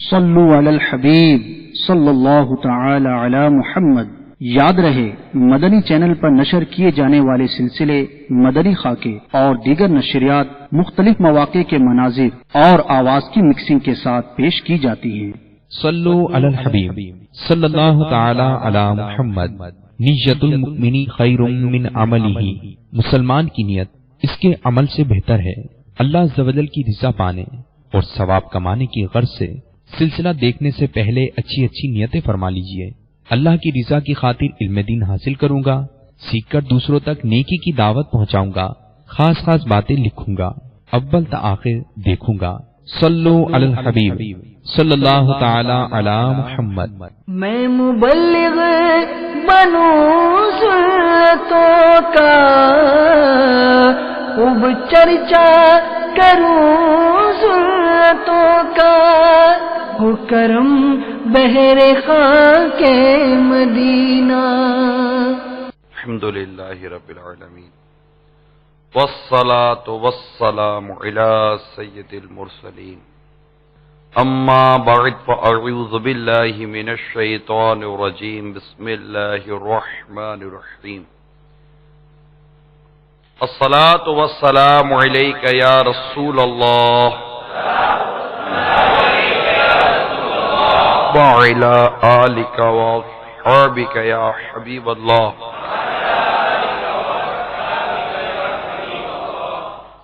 صلو علی الحبیب صلی اللہ تعالی علی محمد۔ یاد رہے مدنی چینل پر نشر کیے جانے والے سلسلے مدنی خاکے اور دیگر نشریات مختلف مواقع کے مناظر اور آواز کی مکسنگ کے ساتھ پیش کی جاتی ہیں۔ صلو علی الحبیب صلی اللہ تعالی علی محمد۔ نیت المؤمن خیر من عملہ، مسلمان کی نیت اس کے عمل سے بہتر ہے۔ اللہ عز و جل کی رضا پانے اور ثواب کمانے کی غرض سے سلسلہ دیکھنے سے پہلے اچھی اچھی نیتیں فرما لیجئے۔ اللہ کی رضا کی خاطر علم دین حاصل کروں گا، سیکھ کر دوسروں تک نیکی کی دعوت پہنچاؤں گا، خاص خاص باتیں لکھوں گا، اول تا آخر دیکھوں گا۔ صلو علی الحبیب صلی اللہ تعالی علی محمد۔ میں مبلغ بنوں سنتوں کا، خوب چرچا کروں سنتوں کا، ہو کرم بہر خاک مدینہ۔ الحمدللہ رب العالمین، والصلاة والسلام علی سید المرسلین، اما بعد فاعوذ باللہ من الشیطان الرجیم، بسم اللہ الرحمن الرحیم۔ الصلاة والسلام علیک یا رسول اللہ وعلی آلک واصحابک یا حبیب اللہ۔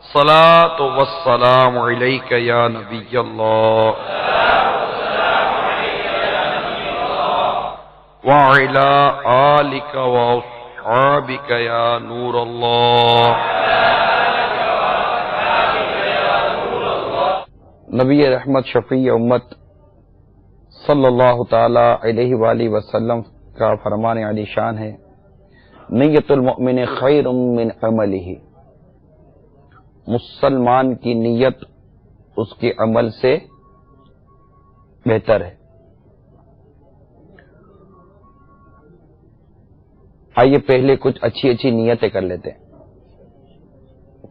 الصلاة والسلام علیک یا نبی اللہ وعلی آلک واصحابک یا نور اللہ۔ نبی رحمت شفیع امت صلی اللہ تعالی علیہ وآلہ وسلم کا فرمان علی شان ہے، نیت المؤمن خیر من عملہ، مسلمان کی نیت اس کے عمل سے بہتر ہے۔ آئیے پہلے کچھ اچھی اچھی نیتیں کر لیتے ہیں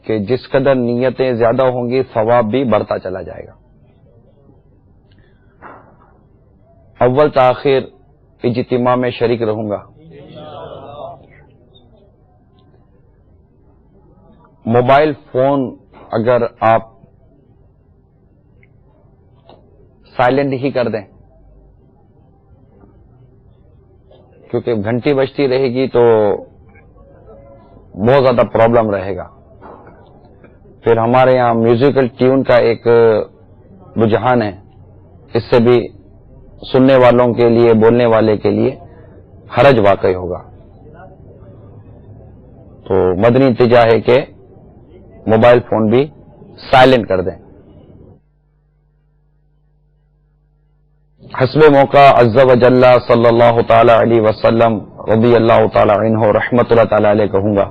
کہ جس قدر نیتیں زیادہ ہوں گی ثواب بھی بڑھتا چلا جائے گا۔ اول تاخیر اجتماع میں شریک رہوں گا۔ موبائل فون اگر آپ سائلنٹ ہی کر دیں، کیونکہ گھنٹی بجتی رہے گی تو بہت زیادہ پرابلم رہے گا۔ پھر ہمارے یہاں میوزیکل ٹیون کا ایک رجحان ہے، اس سے بھی سننے والوں کے لیے، بولنے والے کے لیے حرج واقع ہوگا۔ تو مدنی التجا ہے کہ موبائل فون بھی سائلنٹ کر دیں۔ حسب موقع عز و جل صلی اللہ تعالی علیہ وسلم رضی اللہ تعالی عنہ رحمت اللہ تعالی علیہ کہوں گا۔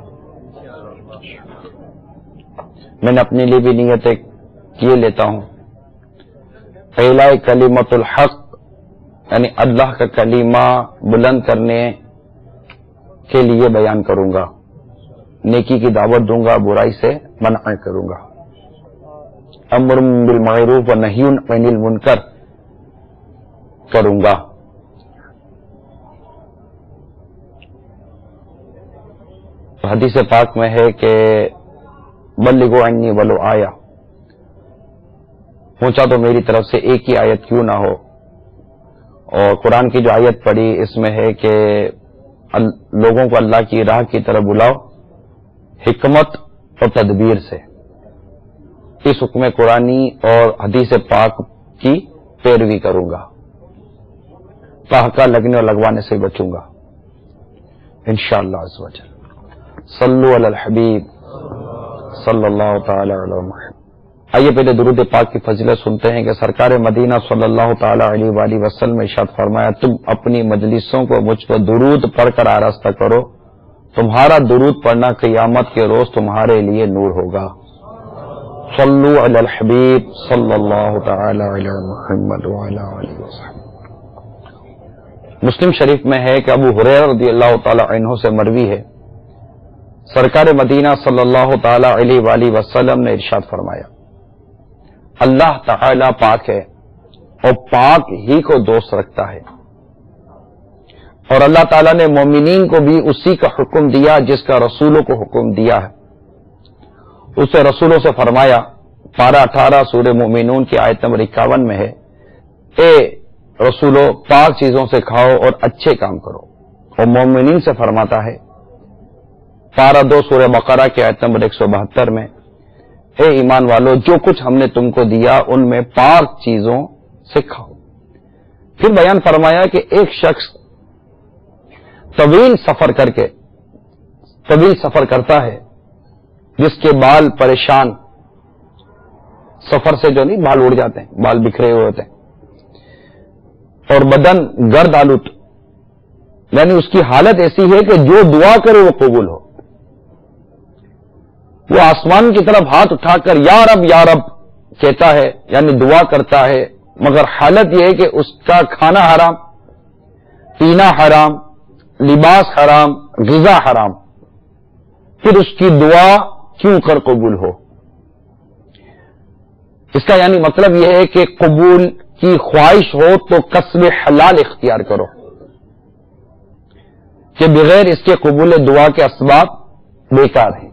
میں نے اپنے لیے بھی نیتیں کیے لیتا ہوں۔ پہلا کلمۃ الحق، یعنی اللہ کا کلمہ بلند کرنے کے لیے بیان کروں گا، نیکی کی دعوت دوں گا، برائی سے منع کروں گا، امر بالمعروف و نہی عن المنکر کروں گا۔ حدیث پاک میں ہے کہ بلغوا عنی ولو آیا، پہنچا تو میری طرف سے ایک ہی آیت کیوں نہ ہو۔ اور قرآن کی جو آیت پڑھی اس میں ہے کہ لوگوں کو اللہ کی راہ کی طرف بلاؤ حکمت اور تدبیر سے۔ اس حکم قرآنی اور حدیث پاک کی پیروی کروں گا، تحقہ لگنے اور لگوانے سے بچوں گا انشاءاللہ عز و جل۔ صلو علی الحبیب صلی اللہ تعالی علی محمد۔ آئیے پہلے درود پاک کی فضیلت سنتے ہیں کہ سرکار مدینہ صلی اللہ تعالی علیہ وآلہ وسلم نے ارشاد فرمایا، تم اپنی مجلسوں کو مجھ پر درود پڑھ کر آراستہ کرو، تمہارا درود پڑھنا قیامت کے روز تمہارے لیے نور ہوگا۔ صلو علی الحبیب صلی اللہ تعالی علی محمد وعلی آلہ وسلم۔ مسلم شریف میں ہے کہ ابو ہریرہ رضی اللہ تعالی عنہ سے مروی ہے، سرکار مدینہ صلی اللہ تعالی علیہ وآلہ وسلم نے ارشاد فرمایا، اللہ تعالی پاک ہے، اور پاک ہی کو دوست رکھتا ہے. اور اللہ تعالیٰ نے مومنین کو بھی اسی کا حکم دیا جس کا رسولوں کو حکم دیا ہے. اسے رسولوں سے فرمایا، پارہ 18 سورہ مومنون کی آیت نمبر 51 میں ہے، اے رسولو پاک چیزوں سے کھاؤ اور اچھے کام کرو. اور مومنین سے فرماتا ہے پارہ 2 سورہ بقرہ کی آیت نمبر 172 میں، اے ایمان والو جو کچھ ہم نے تم کو دیا ان میں پاک چیزوں سے کھاؤ. پھر بیان فرمایا کہ ایک شخص طویل سفر کرتا ہے، جس کے بال پریشان، سفر سے جو نہیں بال اڑ جاتے ہیں، بال بکھرے ہوئے ہوتے ہیں، اور بدن گرد آلود، یعنی اس کی حالت ایسی ہے کہ جو دعا کرے وہ قبول ہو. وہ آسمان کی طرف ہاتھ اٹھا کر یا رب کہتا ہے، یعنی دعا کرتا ہے، مگر حالت یہ ہے کہ اس کا کھانا حرام، پینا حرام، لباس حرام، غذا حرام. پھر اس کی دعا کیوں کر قبول ہو؟ اس کا یعنی مطلب یہ ہے کہ قبول کی خواہش ہو تو کسب حلال اختیار کرو، کہ بغیر اس کے قبول دعا کے اسباب بیکار ہیں.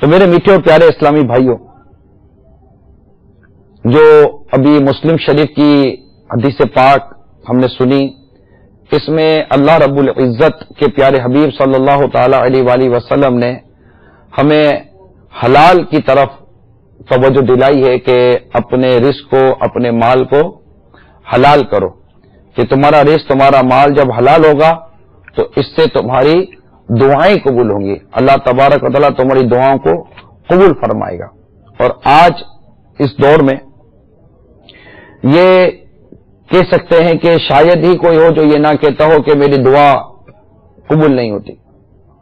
تو میرے میٹھے اور پیارے اسلامی بھائیوں، جو ابھی مسلم شریف کی حدیث پاک ہم نے سنی، اس میں اللہ رب العزت کے پیارے حبیب صلی اللہ تعالی علیہ وآلہ وسلم نے ہمیں حلال کی طرف توجہ دلائی ہے کہ اپنے رزق کو، اپنے مال کو حلال کرو، کہ تمہارا رزق، تمہارا مال جب حلال ہوگا تو اس سے تمہاری دعائیں قبول ہوں گی. اللہ تبارک و تعالیٰ تمہاری دعاؤں کو قبول فرمائے گا. اور آج اس دور میں یہ کہہ سکتے ہیں کہ شاید ہی کوئی ہو جو یہ نہ کہتا ہو کہ میری دعا قبول نہیں ہوتی.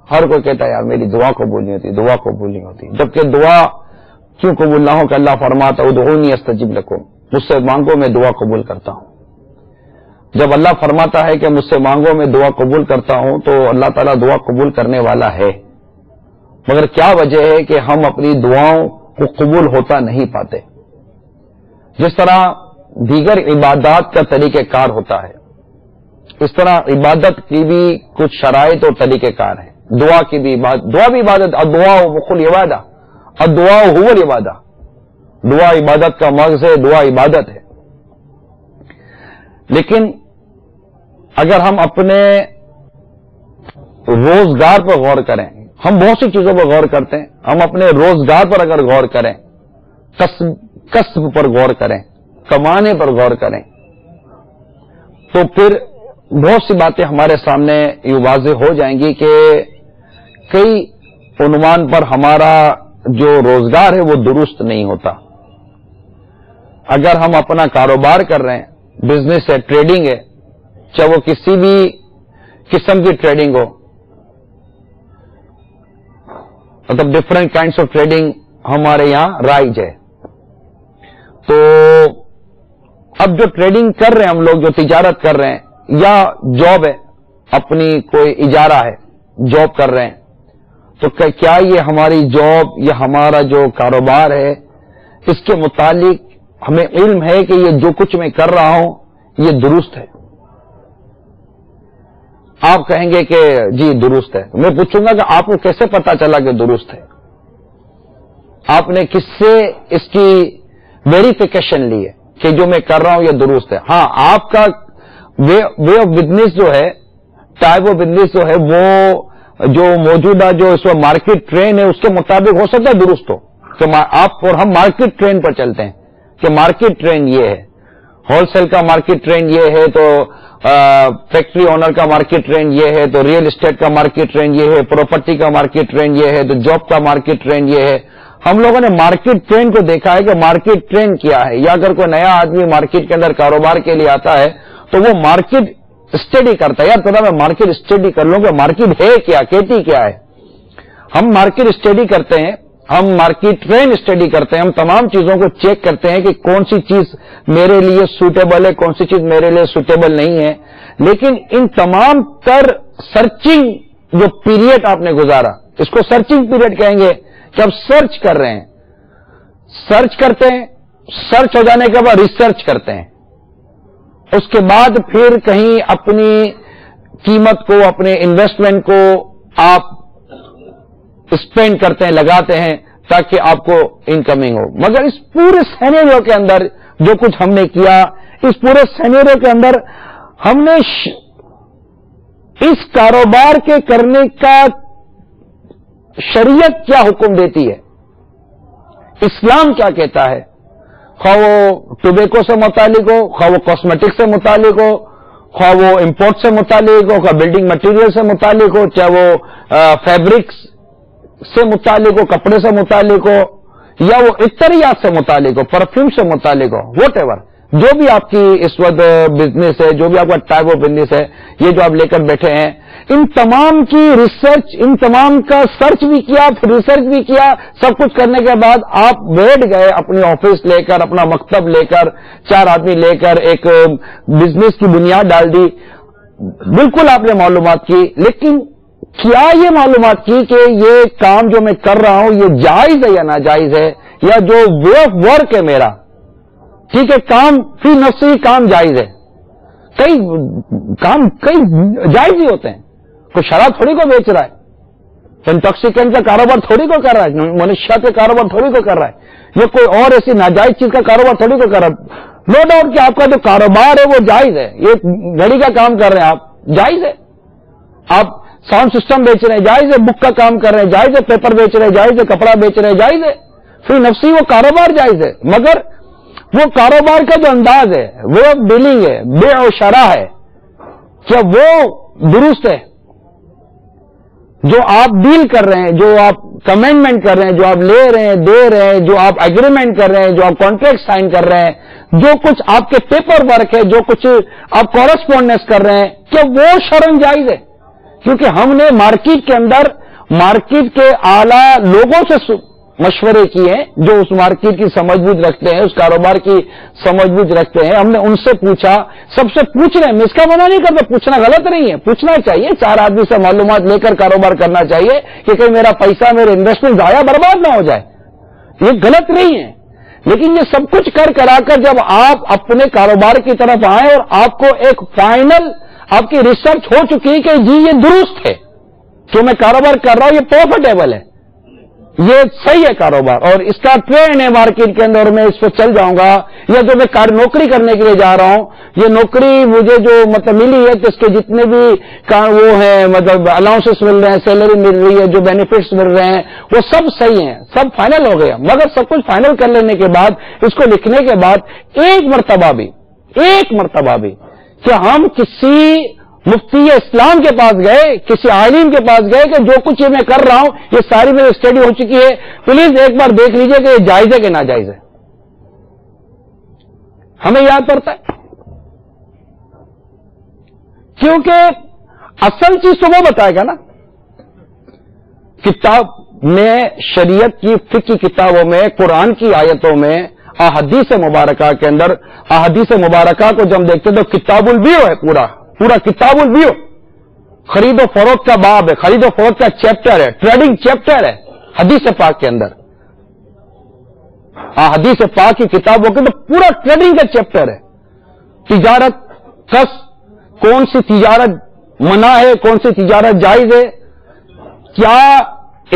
ہر کوئی کہتا ہے یار میری دعا قبول نہیں ہوتی، دعا قبول نہیں ہوتی. جبکہ دعا کیوں قبول نہ ہو کہ اللہ فرماتا ادعونی استجب لکم، مجھ سے مانگو میں دعا قبول کرتا ہوں. جب اللہ فرماتا ہے کہ مجھ سے مانگو میں دعا قبول کرتا ہوں تو اللہ تعالیٰ دعا قبول کرنے والا ہے. مگر کیا وجہ ہے کہ ہم اپنی دعاؤں کو قبول ہوتا نہیں پاتے؟ جس طرح دیگر عبادات کا طریقہ کار ہوتا ہے، اس طرح عبادت کی بھی کچھ شرائط اور طریقہ کار ہیں. دعا کی بھی دعا بھی عبادت، الدعاء مخل عبادہ، الدعاء هو العبادہ. دعا عبادت کا مغز ہے، دعا عبادت ہے. لیکن اگر ہم اپنے روزگار پر غور کریں، ہم بہت سی چیزوں پر غور کرتے ہیں، ہم اپنے روزگار پر اگر غور کریں، کسب پر غور کریں، کمانے پر غور کریں، تو پھر بہت سی باتیں ہمارے سامنے یہ واضح ہو جائیں گی کہ کئی عنوان پر ہمارا جو روزگار ہے وہ درست نہیں ہوتا. اگر ہم اپنا کاروبار کر رہے ہیں، بزنس ہے، ٹریڈنگ ہے، چاہے وہ کسی بھی قسم کی ٹریڈنگ ہو، مطلب ڈفرینٹ کائنڈس آف ٹریڈنگ ہمارے یہاں رائج ہے. تو اب جو ٹریڈنگ کر رہے ہیں ہم لوگ، جو تجارت کر رہے ہیں، یا جاب ہے، اپنی کوئی اجارہ ہے، جاب کر رہے ہیں، تو کیا یہ ہماری جاب یا ہمارا جو کاروبار ہے اس کے متعلق ہمیں علم ہے کہ یہ جو کچھ میں کر رہا ہوں یہ درست ہے؟ آپ کہیں گے کہ جی درست ہے. میں پوچھوں گا کہ آپ کو کیسے پتا چلا کہ درست ہے؟ آپ نے کس سے اس کی ویریفیکیشن لی ہے کہ جو میں کر رہا ہوں یہ درست ہے؟ ہاں، آپ کا وے آف بزنس جو ہے، ٹائپ آف بزنس جو ہے، وہ جو موجودہ جو اس وقت مارکیٹ ٹرینڈ ہے اس کے مطابق ہو سکتا ہے درست ہو. تو آپ اور ہم مارکیٹ ٹرینڈ پر چلتے ہیں کہ مارکیٹ ٹرینڈ یہ ہے، ہول سیل کا مارکیٹ ٹرینڈ یہ ہے، تو فیکٹری اونر کا مارکیٹ ٹرینڈ یہ ہے، تو ریئل اسٹیٹ کا مارکیٹ ٹرینڈ یہ ہے، پراپرٹی کا مارکیٹ ٹرینڈ یہ ہے، تو جاب کا مارکیٹ ٹرینڈ یہ ہے. ہم لوگوں نے مارکیٹ ٹرینڈ کو دیکھا ہے کہ مارکیٹ ٹرینڈ کیا ہے. یا اگر کوئی نیا آدمی مارکیٹ کے اندر کاروبار کے لیے آتا ہے تو وہ مارکیٹ اسٹڈی کرتا ہے. یار تھوڑا میں مارکیٹ اسٹڈی کر لوں کہ مارکیٹ ہے کیا، کہتی کیا ہے. ہم مارکیٹ اسٹڈی کرتے ہیں، ہم مارکیٹ ٹرینڈ اسٹڈی کرتے ہیں، ہم تمام چیزوں کو چیک کرتے ہیں کہ کون سی چیز میرے لیے سوٹیبل ہے، کون سی چیز میرے لیے سوٹیبل نہیں ہے. لیکن ان تمام تر سرچنگ جو پیریڈ آپ نے گزارا، اس کو سرچنگ پیریڈ کہیں گے کہ آپ سرچ کر رہے ہیں، سرچ کرتے ہیں، سرچ ہو جانے کے بعد ریسرچ کرتے ہیں، اس کے بعد پھر کہیں اپنی قیمت کو، اپنے انویسٹمنٹ کو آپ اسپینڈ کرتے ہیں، لگاتے ہیں تاکہ آپ کو انکمنگ ہو. مگر اس پورے سینیریو کے اندر جو کچھ ہم نے کیا، اس پورے سینیریو کے اندر ہم نے اس کاروبار کے کرنے کا شریعت کیا حکم دیتی ہے، اسلام کیا کہتا ہے، خواہ وہ ٹوبیکو سے متعلق ہو، خواہ وہ کاسمیٹک سے متعلق ہو، خواہ وہ امپورٹ سے متعلق ہو، خواہ بلڈنگ مٹیریل سے متعلق ہو، چاہے وہ فیبرکس سے متعلق ہو، کپڑے سے متعلق ہو، یا وہ عطریات سے متعلق ہو، پرفیوم سے متعلق ہو، واٹ ایور، جو بھی آپ کی اس وقت بزنس ہے، جو بھی آپ کا ٹائپ آف بزنس ہے، یہ جو آپ لے کر بیٹھے ہیں، ان تمام کی ریسرچ، ان تمام کا سرچ بھی کیا، پھر ریسرچ بھی کیا، سب کچھ کرنے کے بعد آپ بیٹھ گئے اپنی آفس لے کر، اپنا مکتب لے کر، 4 آدمی لے کر ایک بزنس کی بنیاد ڈال دی. بالکل آپ نے معلومات کی، لیکن کیا یہ معلومات کی کہ یہ کام جو میں کر رہا ہوں یہ جائز ہے یا ناجائز ہے، یا جو وے آف ورک ہے میرا، ٹھیک ہے، کام فی نفسی کام جائز ہے. کئی کام کئی جائز ہی ہوتے ہیں. کوئی شراب تھوڑی کو بیچ رہا ہے، انٹاکسیکینٹ کا کاروبار تھوڑی کو کر رہا ہے، منشیات کا کاروبار تھوڑی کو کر رہا ہے، یہ کوئی اور ایسی ناجائز چیز کا کاروبار تھوڑی کو کر رہا ہے. نو ڈاؤٹ کہ آپ کا جو کاروبار ہے وہ جائز ہے. یہ گھڑی کا کام کر رہے ہیں آپ، جائز ہے. آپ ساؤنڈ سسٹم بیچ رہے ہیں، جائز ہے. بک کا کام کر رہے ہیں، جائز ہے. پیپر بیچ رہے ہیں، جائز ہے. کپڑا بیچ رہے ہیں، جائز ہے. فی نفسی وہ کاروبار جائز ہے. مگر وہ کاروبار کا جو انداز ہے، وہ ڈیلنگ ہے، بے و شرح ہے، کیا وہ درست ہے؟ جو آپ ڈیل کر رہے ہیں، جو آپ کمنٹمنٹ کر رہے ہیں، جو آپ لے رہے ہیں، دے رہے ہیں، جو آپ ایگریمنٹ کر رہے ہیں، جو آپ کانٹریکٹ سائن کر رہے ہیں، جو کچھ آپ کے پیپر ورک ہے، جو کچھ آپ کورسپونڈنس کر رہے ہیں، کیا وہ شرعاً جائز ہے؟ کیونکہ ہم نے مارکیٹ کے اندر مارکیٹ کے اعلیٰ لوگوں سے مشورے کیے ہیں، جو اس مارکیٹ کی سمجھ بوجھ رکھتے ہیں، اس کاروبار کی سمجھ بوجھ رکھتے ہیں. ہم نے ان سے پوچھا، سب سے پوچھ رہے ہیں، میں اس کا منع نہیں کرتا، پوچھنا غلط نہیں ہے، پوچھنا چاہیے. 4 آدمی سے معلومات لے کر کاروبار کرنا چاہیے کہ کہیں میرا پیسہ، میرے انویسٹمنٹ ضائع برباد نہ ہو جائے. یہ غلط نہیں ہے. لیکن یہ سب کچھ کرا کر جب آپ اپنے کاروبار کی طرف آئیں اور آپ کو ایک فائنل آپ کی ریسرچ ہو چکی ہے کہ جی یہ درست ہے، جو میں کاروبار کر رہا ہوں یہ پروفیٹیبل ہے، یہ صحیح ہے کاروبار، اور اس کا ٹرینڈ ہے مارکیٹ کے اندر، میں اس پہ چل جاؤں گا، یا جو میں نوکری کرنے کے لیے جا رہا ہوں، یہ نوکری مجھے جو ملی ہے تو اس کے جتنے بھی وہ ہیں، الاؤنسز مل رہے ہیں، سیلری مل رہی ہے، جو بینیفٹس مل رہے ہیں، وہ سب صحیح ہیں، سب فائنل ہو گیا. مگر سب کچھ فائنل کر لینے کے بعد، اس کو لکھنے کے بعد ایک مرتبہ بھی کہ ہم کسی مفتی اسلام کے پاس گئے، کسی عالم کے پاس گئے کہ جو کچھ یہ میں کر رہا ہوں یہ ساری میری اسٹڈی ہو چکی ہے، پلیز ایک بار دیکھ لیجئے کہ یہ جائز ہے کہ ناجائز ہے. ہمیں یاد پڑتا ہے کیونکہ اصل چیز تو وہ بتائے گا نا. کتاب میں، شریعت کی فقہ کی کتابوں میں، قرآن کی آیتوں میں، احادیث مبارکہ کے اندر، احادیث مبارکہ کو جب دیکھتے تو کتاب البیع ہے، پورا کتاب البیع، خرید و فروخت کا باب ہے، خرید و فروخت کا چیپٹر ہے، ٹریڈنگ چیپٹر ہے حدیث پاک کے اندر. حدیث پاک کی کتابوں کے تو پورا ٹریڈنگ کا چیپٹر ہے. تجارت کس، کون سی تجارت منع ہے، کون سی تجارت جائز ہے، کیا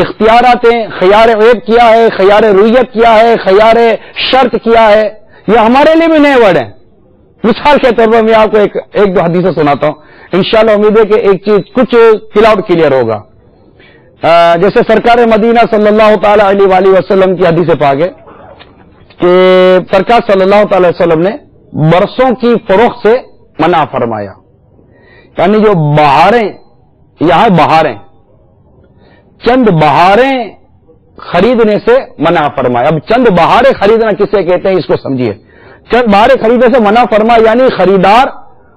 اختیارات ہیں، خیار عیب کیا ہے، خیار رویت کیا ہے، خیار شرط کیا ہے. یہ ہمارے لیے بھی نئے ورڈ ہیں. مثال کے طور پر میں آپ کو ایک دو حدیثیں سناتا ہوں، انشاءاللہ امید ہے کہ ایک چیز کچھ فل آؤٹ کلیئر ہوگا. جیسے سرکار مدینہ صلی اللہ تعالی علیہ وآلہ وسلم کی حدیث پاک ہے کہ سرکار صلی اللہ تعالی وسلم نے برسوں کی فروخت سے منع فرمایا. یعنی جو بہاریں، یہاں بہاریں، چند بہاریں خریدنے سے منع فرمایا. اب چند بہاریں خریدنا کسے کہتے ہیں اس کو سمجھیے. چند بہاریں خریدنے سے منع فرمایا یعنی خریدار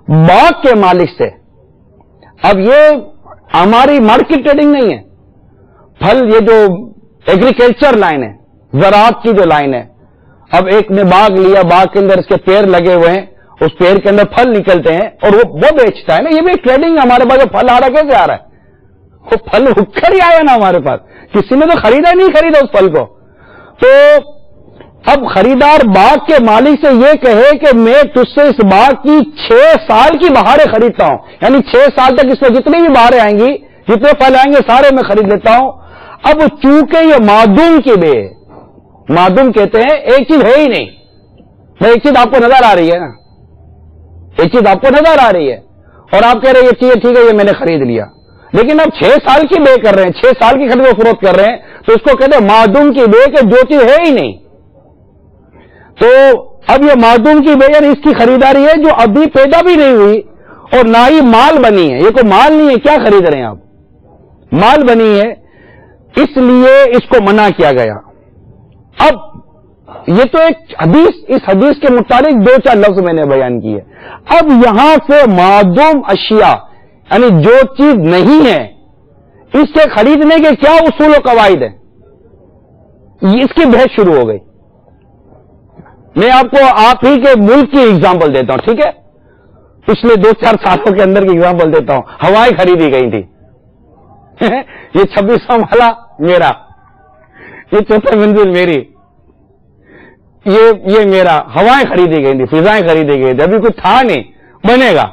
باغ کے مالک سے. اب یہ ہماری مارکیٹ ٹریڈنگ نہیں ہے. پھل، یہ جو ایگریکلچر لائن ہے، زراعت کی جو لائن ہے، اب ایک نے باغ لیا، باغ کے اندر اس کے پیڑ لگے ہوئے ہیں، اس پیڑ کے اندر پھل نکلتے ہیں اور وہ بیچتا ہے نا. یہ بھی ٹریڈنگ. ہمارے پاس جو پھل آ رہا کیسے آ رہا ہے؟ وہ پھل اٹھ کر ہی آیا نا ہمارے پاس، کسی نے تو خریدا نہیں خریدا اس پھل کو. تو اب خریدار باغ کے مالک سے یہ کہے کہ میں تجھ سے اس باغ کی 6 سال کی بہاریں خریدتا ہوں، یعنی 6 سال تک اس میں جتنی بھی بہاریں آئیں گی، جتنے پھل آئیں گے سارے میں خرید لیتا ہوں۔ اب چونکہ یہ معدوم کی بے، معدوم کہتے ہیں ایک چیز ہے ہی نہیں، میں ایک چیز آپ کو نظر آ رہی ہے نا، ایک چیز آپ کو نظر آ رہی ہے اور آپ کہہ رہے ہیں یہ چیز ٹھیک ہے یہ میں نے خرید لیا، لیکن اب 6 سال کی بے کر رہے ہیں، 6 سال کی خرید و فروخت کر رہے ہیں، تو اس کو کہتے ہیں معدوم کی بے کہ جو چیز ہے ہی نہیں۔ تو اب یہ معدوم کی بے یعنی اس کی خریداری ہے جو ابھی پیدا بھی نہیں ہوئی اور نہ ہی مال بنی ہے، یہ کوئی مال نہیں ہے، کیا خرید رہے ہیں آپ؟ مال بنی ہے، اس لیے اس کو منع کیا گیا۔ اب یہ تو ایک حدیث، اس حدیث کے مطابق 2-4 لفظ میں نے بیان کیے۔ اب یہاں سے معدوم اشیاء یعنی جو چیز نہیں ہے اس کے خریدنے کے کیا اصول و قواعد ہیں، اس کی بحث شروع ہو گئی۔ میں آپ کو آپ ہی کے ملک کی اگزامپل دیتا ہوں، ٹھیک ہے؟ پچھلے 2-4 سالوں کے اندر کی اگزامپل دیتا ہوں۔ ہوائیں خریدی گئی تھی، یہ 26واں والا میرا، یہ 4تھی منزل میری، یہ میرا، ہوائیں خریدی گئی تھی، فضائیں خریدی گئی تھی، ابھی کچھ تھا نہیں، بنے گا،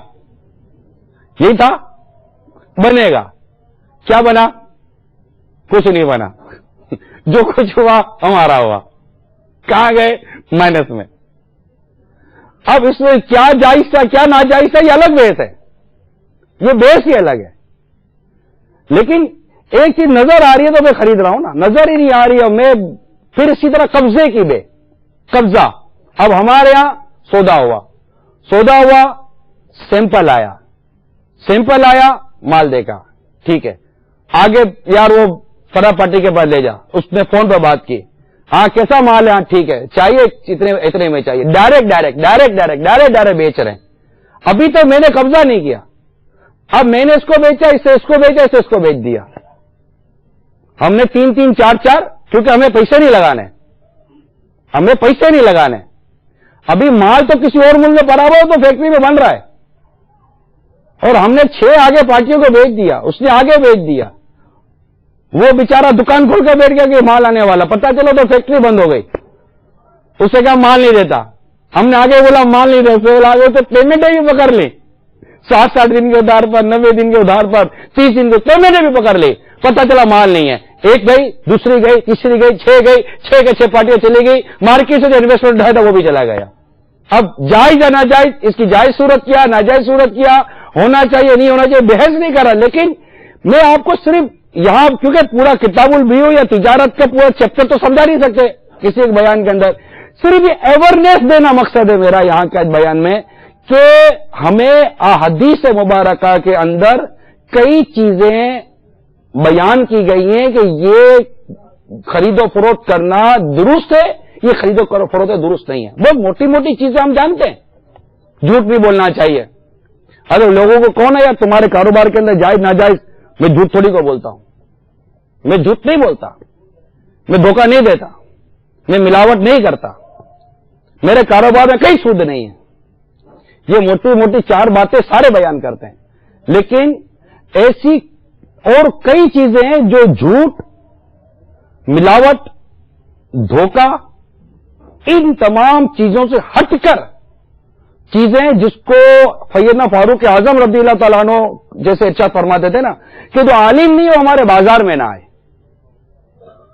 یہی تھا بنے گا، کیا بنا؟ کچھ نہیں بنا، جو کچھ ہوا ہمارا ہوا، کہاں گئے؟ مائنس میں۔ اب اس میں کیا جائز تھا کیا ناجائز تھا یہ الگ بحث ہے، یہ بحث ہی الگ ہے، لیکن ایک چیز نظر آ رہی ہے تو میں خرید رہا ہوں نا، نظر ہی نہیں آ رہی ہے میں پھر اسی طرح قبضے کی بے، قبضہ۔ اب ہمارے ہاں سودا ہوا، سیمپل آیا، مال دیکھا، ٹھیک ہے، آگے یار وہ فلاں پارٹی کے پاس لے جا، اس نے فون پہ بات کی، ہاں کیسا مال ہے، ہاں ٹھیک ہے، چاہیے اتنے میں چاہیے، ڈائریکٹ بیچ رہے ہیں۔ ابھی تو میں نے قبضہ نہیں کیا، اب میں نے اس کو بیچا، اسے اس کو بیچا، اسے اس کو بیچ دیا، ہم نے 3-3 4-4، کیونکہ ہمیں پیسے نہیں لگانے، ابھی مال تو کسی اور ملک میں پڑا ہوا تو فیکٹری میں بن رہا ہے، اور ہم نے 6 آگے پارٹیوں کو بیچ دیا، اس نے آگے بیچ دیا، وہ بیچارہ دکان کھول کے بیٹھ گیا کہ مال آنے والا، پتہ چلو تو فیکٹری بند ہو گئی، اسے کہا مال نہیں دیتا، ہم نے آگے بولا مال نہیں دیتا، آگے تو پیمنٹیں بھی پکڑ لی، 60 دن کے ادھار پر، 90 دن کے ادھار پر، 30 دن کے پیمنٹیں بھی پکڑ لی، پتہ چلا مال نہیں ہے، ایک گئی، دوسری گئی، تیسری گئی، 6 گئی، 6 کے 6 پارٹیاں چلی گئی، مارکیٹ سے جو انویسٹمنٹ ہے وہ بھی چلا گیا۔ اب جائز یا ناجائز، اس کی جائز صورت کیا، ناجائز صورت کیا، ہونا چاہیے نہیں ہونا چاہیے، بحث نہیں کر رہا، لیکن میں آپ کو صرف یہاں کیونکہ پورا کتاب البیع یا تجارت کا پورا چیپٹر تو سمجھا نہیں سکتے کسی ایک بیان کے اندر، صرف یہ اویئرنیس دینا مقصد ہے میرا یہاں کا بیان میں کہ ہمیں احادیث مبارکہ کے اندر کئی چیزیں بیان کی گئی ہیں کہ یہ خرید و فروخت کرنا درست ہے، یہ خرید و فروخت درست نہیں ہے۔ بہت موٹی موٹی چیزیں ہم جانتے ہیں، جھوٹ بھی بولنا چاہیے، ارے لوگوں کو کون ہے یار تمہارے کاروبار کے اندر جائز ناجائز، میں جھوٹ تھوڑی کو بولتا ہوں، میں جھوٹ نہیں بولتا، میں دھوکہ نہیں دیتا، میں ملاوٹ نہیں کرتا، میرے کاروبار میں کئی سود نہیں ہے، یہ موٹی موٹی 4 باتیں سارے بیان کرتے ہیں، لیکن ایسی اور کئی چیزیں ہیں جو جھوٹ، ملاوٹ، دھوکہ، ان تمام چیزوں سے ہٹ کر چیزیں جس کو سیدنا فاروق اعظم رضی اللہ تعالیٰ عنہ جیسے ارشاد فرماتے تھے نا کہ جو عالم نہیں ہے وہ ہمارے بازار میں نہ آئے،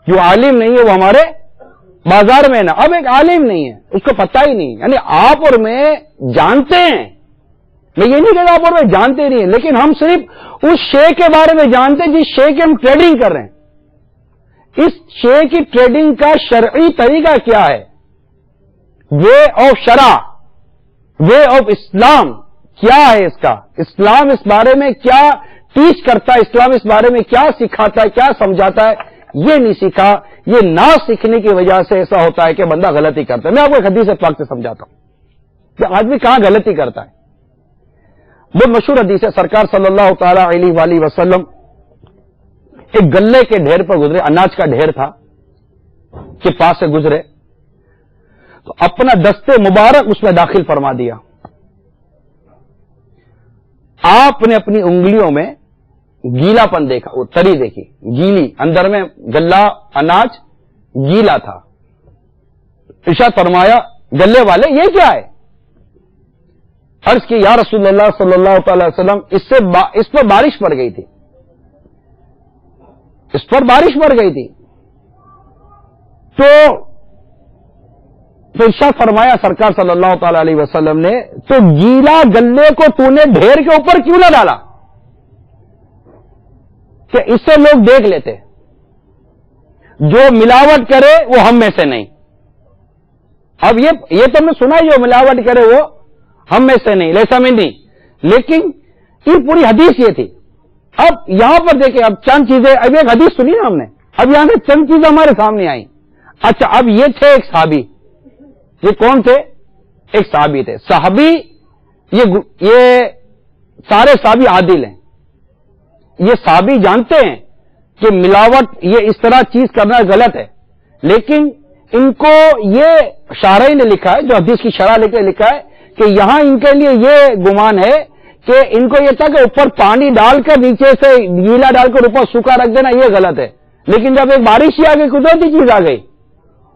جو عالم نہیں ہے وہ ہمارے بازار میں نہ، اب ایک عالم نہیں ہے اس کو پتہ ہی نہیں، یعنی آپ اور میں جانتے ہیں، میں یہ نہیں کہتا آپ اور میں جانتے نہیں ہیں، لیکن ہم صرف اس شے کے بارے میں جانتے ہیں جس شے کی ہم ٹریڈنگ کر رہے ہیں، اس شے کی ٹریڈنگ کا شرعی طریقہ کیا ہے، وے آف شرع، وے آف اسلام کیا ہے، اس کا اسلام اس بارے میں کیا ٹیچ کرتا ہے، اسلام اس بارے میں کیا سکھاتا ہے، کیا سمجھاتا ہے، یہ نہیں سیکھا، یہ نہ سیکھنے کی وجہ سے ایسا ہوتا ہے کہ بندہ غلطی کرتا ہے۔ میں آپ کو ایک حدیث پاک سے سمجھاتا ہوں کہ آدمی کہاں غلطی کرتا ہے۔ بہت مشہور حدیث ہے، سرکار صلی اللہ تعالی علیہ وآلہ وسلم ایک گلے کے ڈھیر پر گزرے، اناج کا ڈھیر تھا کے پاس سے گزرے تو اپنا دستے مبارک اس میں داخل فرما دیا، آپ نے اپنی انگلیوں میں گیلا پن دیکھا، وہ تری دیکھی، گیلی، اندر میں گلا اناج گیلا تھا، ارشاد فرمایا گلے والے یہ کیا ہے؟ عرض کی یا رسول اللہ صلی اللہ تعالی وسلم اس پر بارش پڑ گئی تھی، اس پر بارش پڑ گئی تھی، تو ارشاد فرمایا سرکار صلی اللہ تعالی علیہ وسلم نے تو گیلا گلے کو تو نے ڈھیر کے اوپر کیوں نہ ڈالا کہ اس سے لوگ دیکھ لیتے، جو ملاوٹ کرے وہ ہم میں سے نہیں۔ اب یہ تو ہم نے سنا جو ملاوٹ کرے وہ ہم میں سے نہیں، لیسا میں نہیں، لیکن یہ پوری حدیث یہ تھی۔ اب یہاں پر دیکھیں، اب چند چیزیں، اب ایک حدیث سنی نا ہم نے، اب یہاں سے چند چیزیں ہمارے سامنے آئیں۔ اچھا، اب یہ تھے ایک صحابی، یہ کون تھے؟ ایک صحابی تھے۔ صحابی یہ سارے صحابی عادل ہیں، یہ صحابی جانتے ہیں کہ ملاوٹ یہ اس طرح چیز کرنا غلط ہے، لیکن ان کو یہ شارحی نے لکھا ہے، جو حدیث کی شرح لے کے لکھا ہے کہ یہاں ان کے لیے یہ گمان ہے کہ ان کو یہ تھا کہ اوپر پانی ڈال کر نیچے سے گیلا ڈال کر اوپر سوکھا رکھ دینا یہ غلط ہے، لیکن جب ایک بارش ہی آ گئی، قدرتی چیز آ گئی،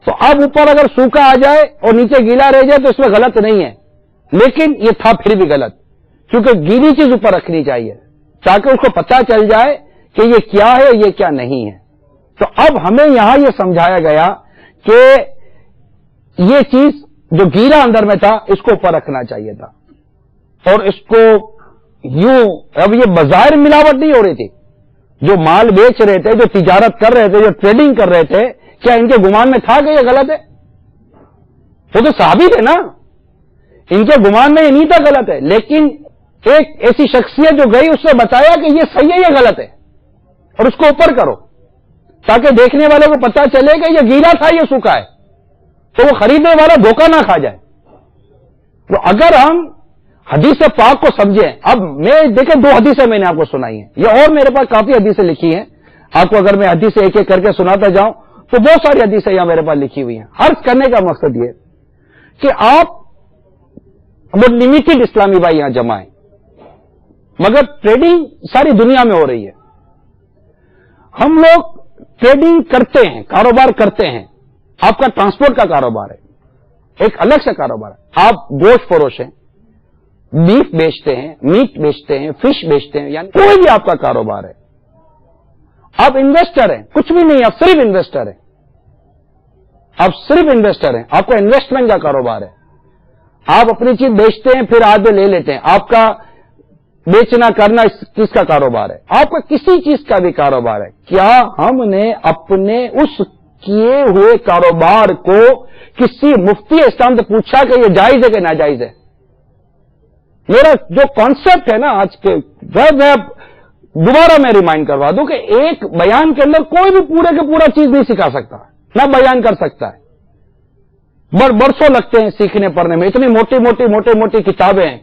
تو اب اوپر اگر سوکھا آ جائے اور نیچے گیلا رہ جائے تو اس میں غلط نہیں ہے، لیکن یہ تھا پھر بھی غلط، کیونکہ گیلی چیز اوپر رکھنی چاہیے تاکہ اس کو پتہ چل جائے کہ یہ کیا ہے یہ کیا نہیں ہے۔ تو اب ہمیں یہاں یہ سمجھایا گیا کہ یہ چیز جو گیلا اندر میں تھا اس کو اوپر رکھنا چاہیے تھا، اور اس کو یوں، اب یہ بظاہر ملاوٹ نہیں ہو رہی تھی، جو مال بیچ رہے تھے، جو تجارت کر رہے تھے، جو ٹریڈنگ کر رہے تھے، کیا ان کے گمان میں تھا کہ یہ غلط ہے؟ وہ تو صحابی تھے نا، ان کے گمان میں یہ نہیں تھا غلط ہے، لیکن ایک ایسی شخصیت جو گئی اس نے بتایا کہ یہ صحیح ہے یہ غلط ہے، اور اس کو اوپر کرو تاکہ دیکھنے والے کو پتہ چلے کہ یہ گیلا تھا یہ سوکھا ہے، تو وہ خریدنے والا دھوکہ نہ کھا جائے۔ تو اگر ہم حدیث پاک کو سمجھیں، اب میں دیکھیں 2 حدیثیں میں نے آپ کو سنائی ہیں، یہ اور میرے پاس کافی حدیثیں لکھی ہیں، آپ کو اگر میں حدیثیں ایک ایک کر کے سناتا جاؤں تو بہت ساری حدیثیں یہاں میرے پاس لکھی ہوئی ہیں۔ عرض کرنے کا مقصد یہ کہ آپ لمیٹڈ اسلامی بھائی یہاں جمع ہیں، مگر ٹریڈنگ ساری دنیا میں ہو رہی ہے، ہم لوگ ٹریڈنگ کرتے ہیں، کاروبار کرتے ہیں، آپ کا ٹرانسپورٹ کا کاروبار ہے، ایک الگ سے کاروبار ہے، آپ گوشت فروش ہیں، بیف بیچتے ہیں، میٹ بیچتے ہیں، فش بیچتے ہیں، یعنی کوئی بھی آپ کا کاروبار ہے، آپ انویسٹر ہیں، کچھ بھی نہیں، آپ صرف انویسٹر ہیں، آپ صرف انویسٹر ہیں، آپ کا انویسٹمنٹ کا کاروبار ہے، آپ اپنی چیز بیچتے ہیں پھر آدھے لے لیتے ہیں، آپ کا بیچنا کرنا کس کا کاروبار ہے؟ آپ کا کسی چیز کا بھی کاروبار ہے۔ کیا ہم نے اپنے اس کیے ہوئے کاروبار کو کسی مفتی اسلام سے پوچھا کہ یہ جائز ہے کہ ناجائز ہے؟ میرا جو کانسیپٹ ہے نا آج کے، میں دوبارہ میں ریمائنڈ کروا دوں کہ ایک بیان کے اندر کوئی بھی پورے کے پورا چیز نہیں سکھا سکتا، نہ بیان کر سکتا ہے، برسوں لگتے ہیں سیکھنے پڑھنے میں، اتنی موٹی موٹی کتابیں ہیں،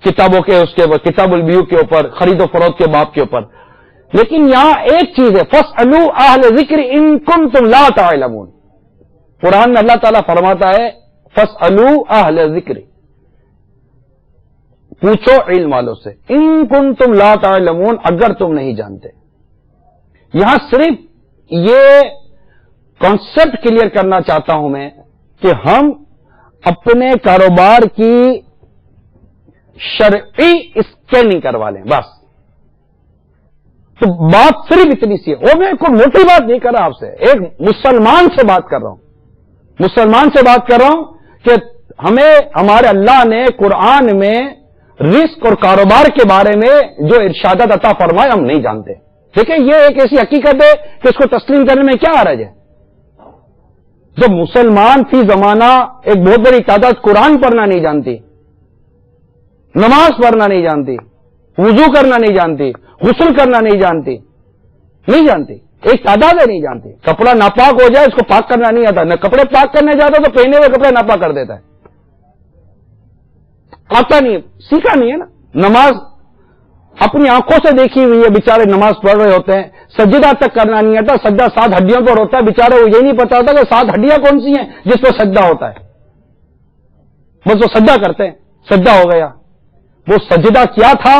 کتابوں کے اس کے کتاب البیوع کے اوپر، خرید و فروخت کے باب کے اوپر، لیکن یہاں ایک چیز ہے، فاسألوا اہل ذکر ان کنتم لا تعلمون، قرآن میں اللہ تعالیٰ فرماتا ہے فاسألوا اہل ذکر، پوچھو علم والوں سے، ان کنتم لا تعلمون، اگر تم نہیں جانتے۔ یہاں صرف یہ کانسیپٹ کلیئر کرنا چاہتا ہوں میں کہ ہم اپنے کاروبار کی شرعی اسکیننگ کروا لیں، بس۔ تو بات صرف اتنی سی ہے، وہ میں کوئی موٹی بات نہیں کر رہا آپ سے، ایک مسلمان سے بات کر رہا ہوں، مسلمان سے بات کر رہا ہوں کہ ہمیں ہمارے اللہ نے قرآن میں رزق اور کاروبار کے بارے میں جو ارشادات عطا فرمائے ہم نہیں جانتے۔ دیکھیں یہ ایک ایسی حقیقت ہے کہ اس کو تسلیم کرنے میں کیا حرج ہے؟ جب مسلمان فی زمانہ ایک بہت بڑی تعداد قرآن پڑھنا نہیں جانتی، نماز پڑھنا نہیں جانتی، وضو کرنا نہیں جانتی، غسل کرنا نہیں جانتی، ایک تعداد ہے نہیں جانتی، کپڑا ناپاک ہو جائے اس کو پاک کرنا نہیں آتا، نہ کپڑے پاک کرنے جاتا تو پہنے ہوئے کپڑے ناپاک کر دیتا ہے، آتا نہیں، سیکھا نہیں ہے نا۔ نماز اپنی آنکھوں سے دیکھی ہوئی ہے، بیچارے نماز پڑھ رہے ہوتے ہیں، سجدہ تک کرنا نہیں آتا، سجدہ 7 ہڈیوں پر ہوتا ہے، بیچارے وہ یہ نہیں پتا ہوتا کہ 7 ہڈیاں کون سی ہیں جس پر سجدہ ہوتا ہے، بس وہ سجدہ کرتے ہیں، سجدہ ہو گیا۔ وہ سجدہ کیا تھا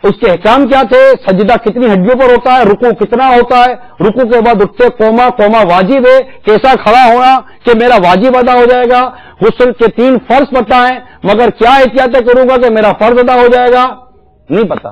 اس کے احکام کیا تھے, سجدہ کتنی ہڈیوں پر ہوتا ہے, رکوع کتنا ہوتا ہے, رکوع کے بعد اٹھتے قوما واجب ہے, کیسا کھڑا ہونا کہ میرا واجب ادا ہو جائے گا, غسل کے 3 فرض پتہ ہیں مگر کیا احتیاطیں کروں گا کہ میرا فرض ادا ہو جائے گا, نہیں پتا.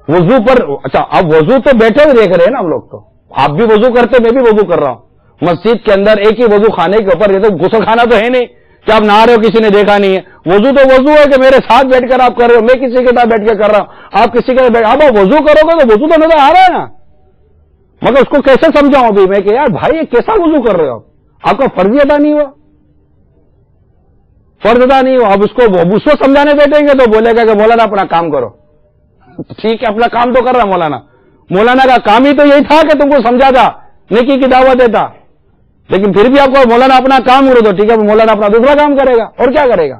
وضو پر, اچھا اب وضو تو بیٹھے ہوئے دیکھ رہے ہیں نا ہم لوگ, تو آپ بھی وضو کرتے, میں بھی وضو کر رہا ہوں. مسجد کے اندر ایک ہی وضو خانے کے اوپر, یہ تو غسل خانہ تو ہے نہیں کہ آپ نہا رہے ہو کسی نے دیکھا نہیں ہے. وضو تو وضو ہے کہ میرے ساتھ بیٹھ کر آپ کر رہے ہو, میں کسی کے ساتھ بیٹھ کے کر رہا ہوں, آپ کسی کے ساتھ اب آپ وضو کرو گے تو وضو تو نظر آ رہا ہے نا, مگر اس کو کیسے سمجھاؤں ابھی میں کہ یار بھائی یہ کیسا وضو کر رہے ہو, آپ کا فرض ادا نہیں ہوا, فرض ادا نہیں ہوا. اب اس کو سمجھانے بیٹھیں گے تو بولے گا کہ مولانا اپنا کام کرو. ٹھیک ہے, اپنا کام تو کر رہا مولانا کا کام ہی تو یہی تھا کہ تم کو سمجھا تھا, نیکی کی دعوت دیتا, لیکن پھر بھی آپ کو مولانا اپنا کام کرو تو ٹھیک ہے, مولانا اپنا دوسرا کام کرے گا, اور کیا کرے گا.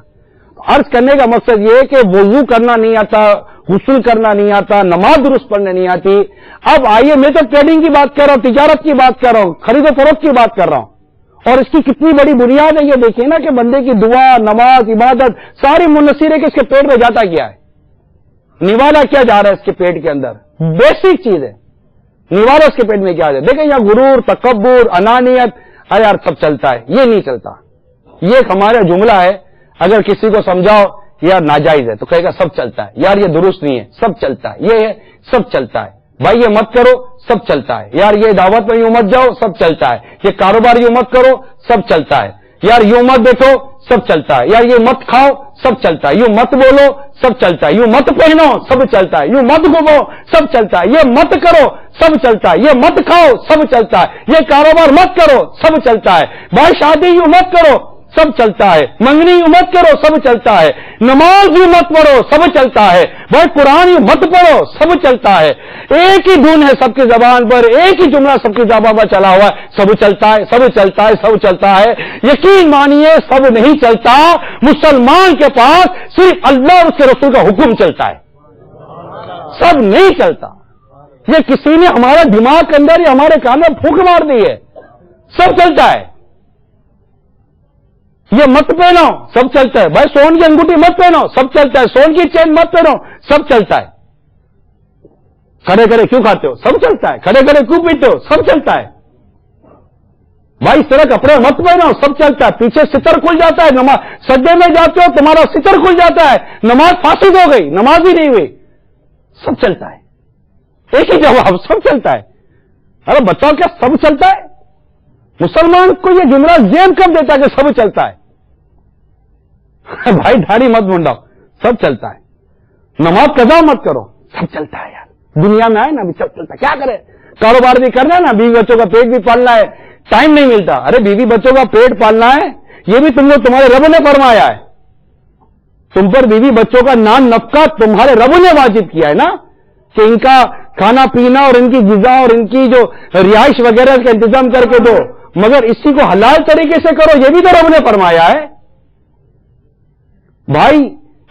عرض کرنے کا مقصد یہ ہے کہ وضو کرنا نہیں آتا, غسل کرنا نہیں آتا, نماز درست پڑھنے نہیں آتی. اب آئیے, میں تو ٹریڈنگ کی بات کر رہا ہوں, تجارت کی بات کر رہا ہوں, خرید و فروخت کی بات کر رہا ہوں, اور اس کی کتنی بڑی بنیاد ہے. یہ دیکھیں نا کہ بندے کی دعا, نماز, عبادت ساری منحصر ہے کہ اس کے پیٹ میں جاتا کیا ہے, نوالا کیا جا رہا ہے اس کے پیٹ کے اندر, بیسک چیز ہے نوالا اس کے پیٹ میں کیا جائے. دیکھیں یہاں غرور, تکبر, انانیت, ارے یار سب چلتا ہے, یہ نہیں چلتا. یہ ایک ہمارا جملہ ہے, اگر کسی کو سمجھاؤ یار ناجائز ہے تو کہے گا سب چلتا ہے, یار یہ درست نہیں ہے, سب چلتا ہے, یہ ہے سب چلتا ہے, بھائی یہ مت کرو سب چلتا ہے, یار یہ دعوت میں یوں مت جاؤ سب چلتا ہے, یہ کاروبار یوں مت کرو سب چلتا ہے, یار یوں مت بیٹھو سب چلتا ہے, یار یہ مت کھاؤ سب چلتا ہے, یوں مت بولو سب چلتا ہے, یوں مت پہنو سب چلتا ہے, یوں مت گھومو سب چلتا ہے, یہ مت کرو سب چلتا ہے, یہ مت کھاؤ سب چلتا ہے, یہ کاروبار مت کرو سب چلتا ہے, بھائی شادی یوں مت کرو سب چلتا ہے, منگنی یوں مت کرو سب چلتا ہے, نماز یوں مت پڑھو سب چلتا ہے, بھائی قرآن یوں مت پڑھو سب چلتا ہے. ایک ہی دھن ہے سب کی زبان پر, ایک ہی جملہ سب کی زبان پر چلا ہوا ہے, سب چلتا ہے, سب چلتا ہے, سب چلتا ہے. یقین مانیے سب نہیں چلتا. مسلمان کے پاس صرف اللہ اور اس کے رسول کا حکم چلتا ہے, سب نہیں چلتا. یہ کسی نے ہمارے دماغ کے اندر یا ہمارے کان میں پھونک مار دی ہے, سب چلتا ہے. یہ مت پہنو سب چلتا ہے, بھائی سون کی انگوٹھی مت پہنو سب چلتا ہے, سون کی چین مت پہنو سب چلتا ہے. کھڑے کھڑے کیوں کھاتے ہو سب چلتا ہے, کھڑے کھڑے کیوں پیتے ہو سب چلتا ہے. بھائی اس طرح کپڑے مت پہنو سب چلتا ہے. پیچھے ستر کھل جاتا ہے, نماز سجدے میں جاتے ہو تمہارا ستر کھل جاتا ہے, نماز فاسد ہو گئی, نماز ہی نہیں ہوئی, سب چلتا ہے. ایک ہی جواب سب چلتا ہے. ارے بتاؤ کیا سب چلتا ہے؟ مسلمان کو یہ جملہ ذہن کب دیتا ہے کہ سب چلتا ہے؟ بھائی داڑھی مت منڈاؤ سب چلتا ہے, نماز قضا مت کرو سب چلتا ہے. یار دنیا میں آئے نا ابھی سب چلتا ہے, کیا کرے, کاروبار بھی کرنا ہے نا, بیوی بچوں کا پیٹ بھی پالنا ہے, ٹائم نہیں ملتا. ارے بیوی بچوں کا پیٹ پالنا ہے یہ بھی تم کو تمہارے رب نے فرمایا ہے, تم پر بیوی بچوں کا نان نفقہ تمہارے رب نے واجب کیا ہے نا, کہ ان کا کھانا پینا اور ان کی غذا اور ان کی جو رہائش وغیرہ کا انتظام کر کے دو, مگر اسی کو حلال طریقے سے کرو, یہ بھی تو رب نے فرمایا ہے. بھائی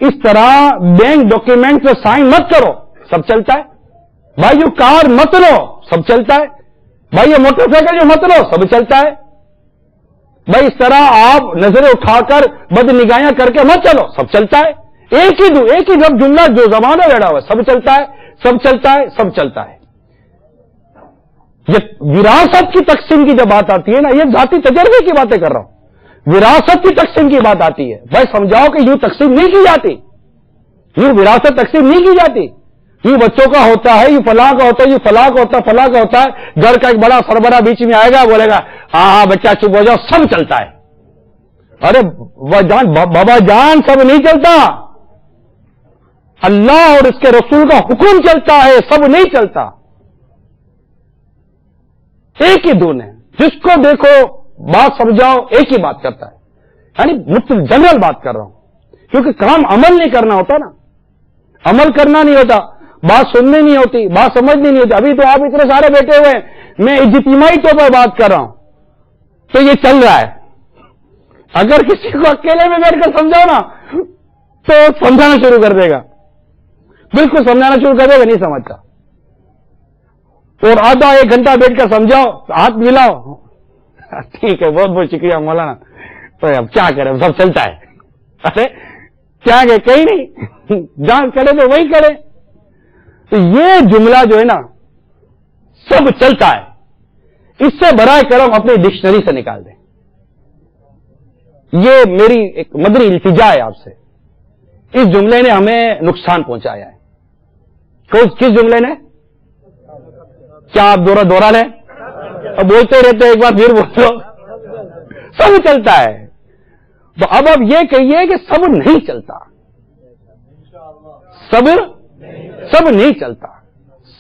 اس طرح بینک ڈاکیومنٹ پہ سائن مت کرو سب چلتا ہے. بھائی جو کار مت لو سب چلتا ہے. بھائی یہ موٹر سائیکل جو مت لو سب چلتا ہے. بھائی اس طرح آپ نظریں اٹھا کر بد نگاہیاں کر کے مت چلو سب چلتا ہے. ایک ہی جملہ جو زمانہ لڑا ہوا سب چلتا ہے, سب چلتا ہے, سب چلتا ہے. یہ وراثت کی تقسیم کی جب بات آتی ہے نا, یہ ذاتی تجربے کی باتیں کر رہا ہوں, وراثت کی تقسیم کی بات آتی ہے. بھائی سمجھاؤ کہ یوں تقسیم نہیں کی جاتی, یوں وراثت تقسیم نہیں کی جاتی. یوں بچوں کا ہوتا ہے, یوں فلاں کا ہوتا ہے, یوں فلاں کا ہوتا ہے, فلاں کا ہوتا ہے. گھر کا ایک بڑا سربراہ بیچ میں آئے گا, بولے گا ہاں ہاں بچہ چپ ہو جاؤ سب چلتا ہے. ارے بابا جان سب نہیں چلتا, اللہ اور اس کے رسول کا حکم چلتا ہے, سب نہیں چلتا. ایک ہی دھن ہے, جس کو دیکھو بات سمجھاؤ ایک ہی بات کرتا ہے. یعنی مفت جنرل بات کر رہا ہوں, کیونکہ کام عمل نہیں کرنا ہوتا نا, عمل کرنا نہیں ہوتا, بات سننی نہیں ہوتی, بات سمجھنی نہیں ہوتی. ابھی تو آپ اتنے سارے بیٹھے ہوئے ہیں, میں اجتماعی طور پر بات کر رہا ہوں تو یہ چل رہا ہے. اگر کسی کو اکیلے میں بیٹھ کر سمجھاؤ نا تو سمجھانا شروع کر دے گا, بالکل سمجھانا شروع کر دے گا, نہیں سمجھتا. اور آدھا ایک گھنٹہ بیٹھ کر سمجھاؤ, ہاتھ ملاؤ, ٹھیک ہے بہت بہت شکریہ مولانا, تو اب کیا کریں سب چلتا ہے. ارے کیا گئے؟ کہیں نہیں، جہاں کھڑے تھے وہیں کھڑے. تو یہ جملہ جو ہے نا سب چلتا ہے، اس سے برائے کرم اپنی ڈکشنری سے نکال دیں. یہ میری ایک مدنی التجا ہے آپ سے. اس جملے نے ہمیں نقصان پہنچایا ہے. کس جملے نے؟ کیا آپ دوہرا لیں؟ اب بولتے رہتے ایک بار پھر بولو. سب چلتا ہے. تو اب یہ کہیے کہ سب نہیں چلتا، سب نہیں چلتا،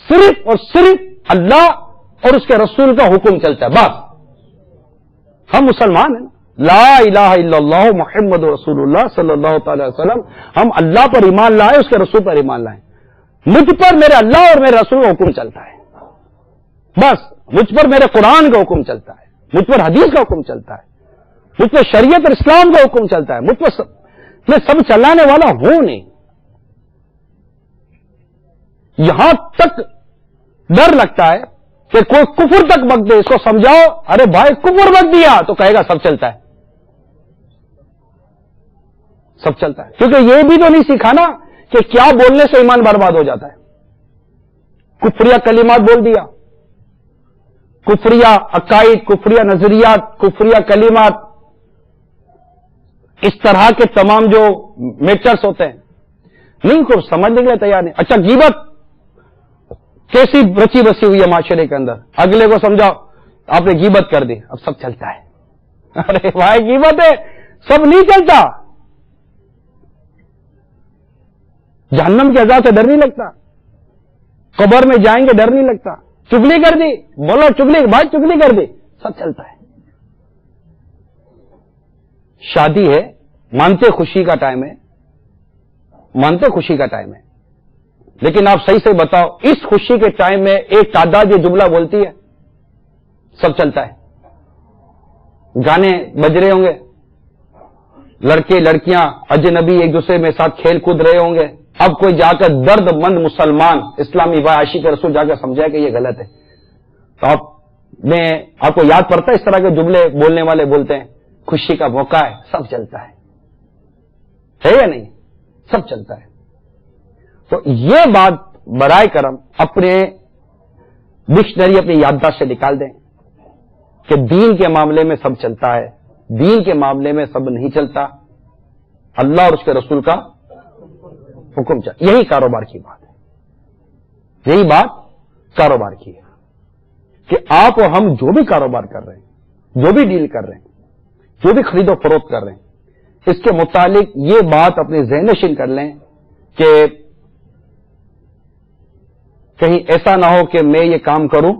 صرف اور صرف اللہ اور اس کے رسول کا حکم چلتا ہے. بس ہم مسلمان ہیں، لا الہ الا اللہ محمد رسول اللہ صلی اللہ تعالی وسلم. ہم اللہ پر ایمان لائے، اس کے رسول پر ایمان لائے. مجھ پر میرے اللہ اور میرے رسول کا حکم چلتا ہے. بس مجھ پر میرے قرآن کا حکم چلتا ہے، مجھ پر حدیث کا حکم چلتا ہے، مجھ پر شریعت اور اسلام کا حکم چلتا ہے. مجھ پر میں سب چلانے والا ہوں نہیں. یہاں تک ڈر لگتا ہے کہ کوئی کفر تک بک دے، اس کو سمجھاؤ، ارے بھائی کفر بک دیا تو کہے گا سب چلتا ہے، سب چلتا ہے. کیونکہ یہ بھی تو نہیں سیکھا نا کہ کیا بولنے سے ایمان برباد ہو جاتا ہے. کفریہ کلمات بول دیا، کفریہ عقائد، کفریہ نظریات، کفریہ کلمات، اس طرح کے تمام جو میٹرس ہوتے ہیں نہیں کو سمجھنے کے لیے تیار نہیں. اچھا غیبت کیسی رچی بسی ہوئی ہے معاشرے کے اندر، اگلے کو سمجھاؤ آپ نے غیبت کر دی، اب سب چلتا ہے. ارے بھائی غیبت ہے، سب نہیں چلتا. جہنم کے عذاب سے ڈر نہیں لگتا، قبر میں جائیں گے ڈر نہیں لگتا. چگلی کر دی، بولو چگلی، بھائی چگلی کر دی، سب چلتا ہے. شادی ہے، مانتے خوشی کا ٹائم ہے، مانتے خوشی کا ٹائم ہے، لیکن آپ صحیح سے بتاؤ اس خوشی کے ٹائم میں ایک تعداد یہ جملہ بولتی ہے، سب چلتا ہے. گانے بج رہے ہوں گے، لڑکے لڑکیاں اجنبی ایک دوسرے میں ساتھ کھیل کود رہے ہوں گے. اب کوئی جا کر درد مند مسلمان اسلامی بھائی عاشق رسول جا کر سمجھائے کہ یہ غلط ہے، تو آپ کو یاد پڑتا ہے اس طرح کے جملے بولنے والے بولتے ہیں خوشی کا موقع ہے، سب چلتا ہے یا نہیں؟ سب چلتا ہے. تو یہ بات برائے کرم اپنے ڈکشنری اپنی یادداشت سے نکال دیں کہ دین کے معاملے میں سب چلتا ہے، دین کے معاملے میں سب نہیں چلتا. اللہ اور اس کے رسول کا حکم چلتا. یہی کاروبار کی بات ہے، یہی بات کاروبار کی ہے کہ آپ اور ہم جو بھی کاروبار کر رہے ہیں، جو بھی ڈیل کر رہے ہیں، جو بھی خرید و فروخت کر رہے ہیں، اس کے متعلق یہ بات اپنے ذہن نشین کر لیں کہ کہیں ایسا نہ ہو کہ میں یہ کام کروں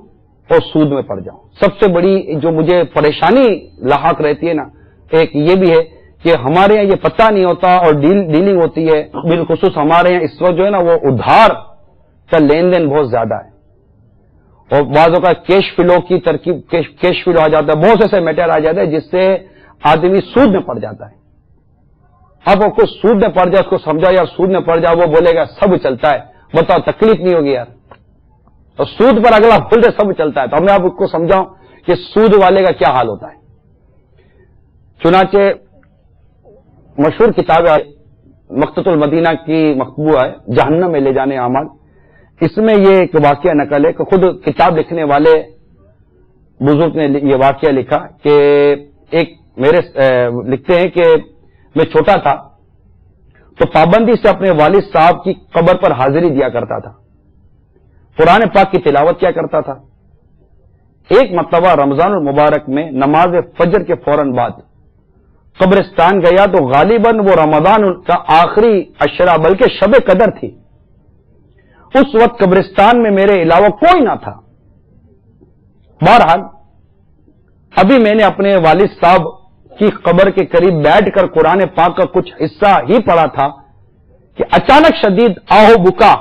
اور سود میں پڑ جاؤں. سب سے بڑی جو مجھے پریشانی لاحق رہتی ہے نا، ایک یہ بھی ہے کہ ہمارے یہاں یہ پتہ نہیں ہوتا اور ڈیلنگ ہوتی ہے، بالخصوص ہمارے یہاں اس وقت جو ہے نا وہ ادھار کا لین دین بہت زیادہ ہے، اور بعضوں کا کیش فلو کی ترکیب، کیش فلو آ جاتا ہے، بہت سے ایسے میٹر آ جاتے ہیں جس سے آدمی سود میں پڑ جاتا ہے. اب وہ کچھ سود میں پڑ جائے، اس کو سمجھا یا سود میں پڑ جائے، وہ بولے گا سب چلتا ہے. بتاؤ تکلیف نہیں ہوگی یار؟ اور سود پر اگلا بولتے سب چلتا ہے. تو میں آپ کو سمجھاؤں کہ سود والے کا کیا حال ہوتا ہے. چنانچہ مشہور کتاب مقتۃ المدینہ کی مطبوع ہے جہنم میں لے جانے اعمال. اس میں یہ ایک واقعہ نقل ہے کہ خود کتاب لکھنے والے بزرگ نے یہ واقعہ لکھا کہ ایک میرے لکھتے ہیں کہ میں چھوٹا تھا تو پابندی سے اپنے والد صاحب کی قبر پر حاضری دیا کرتا تھا، قرآن پاک کی تلاوت کیا کرتا تھا. ایک مرتبہ رمضان المبارک میں نماز فجر کے فوراً بعد قبرستان گیا تو غالباً وہ رمضان کا آخری عشرہ بلکہ شب قدر تھی. اس وقت قبرستان میں میرے علاوہ کوئی نہ تھا. بہرحال ابھی میں نے اپنے والد صاحب کی قبر کے قریب بیٹھ کر قرآن پاک کا کچھ حصہ ہی پڑھا تھا کہ اچانک شدید آہو بکا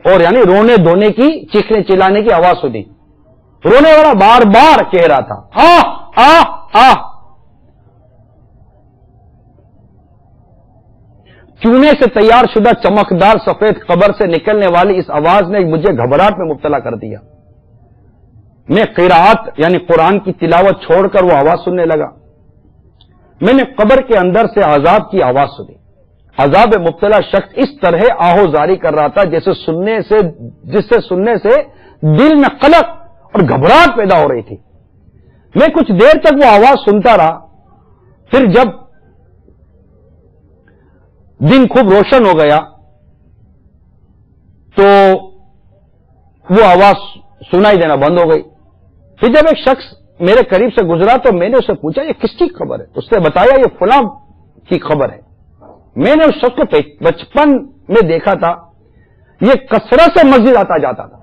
اور یعنی رونے دھونے کی، چیخنے چلانے کی آواز سنی. رونے والا بار بار کہہ رہا تھا آہ آہ آہ. چونے سے تیار شدہ چمکدار سفید قبر سے نکلنے والی اس آواز نے مجھے گھبراہٹ میں مبتلا کر دیا. میں قراءت یعنی قرآن کی تلاوت چھوڑ کر وہ آواز سننے لگا. میں نے قبر کے اندر سے عذاب کی آواز سنی. عذاب مبتلا شخص اس طرح آہوزاری کر رہا تھا جس سے سننے سے دل میں قلق اور گھبراہٹ پیدا ہو رہی تھی. میں کچھ دیر تک وہ آواز سنتا رہا. پھر جب دن خوب روشن ہو گیا تو وہ آواز سنائی دینا بند ہو گئی. پھر جب ایک شخص میرے قریب سے گزرا تو میں نے اسے پوچھا یہ کس کی خبر ہے؟ اس نے بتایا یہ فلاں کی خبر ہے. میں نے اس شخص کو بچپن میں دیکھا تھا، یہ کثرت سے مسجد آتا جاتا تھا.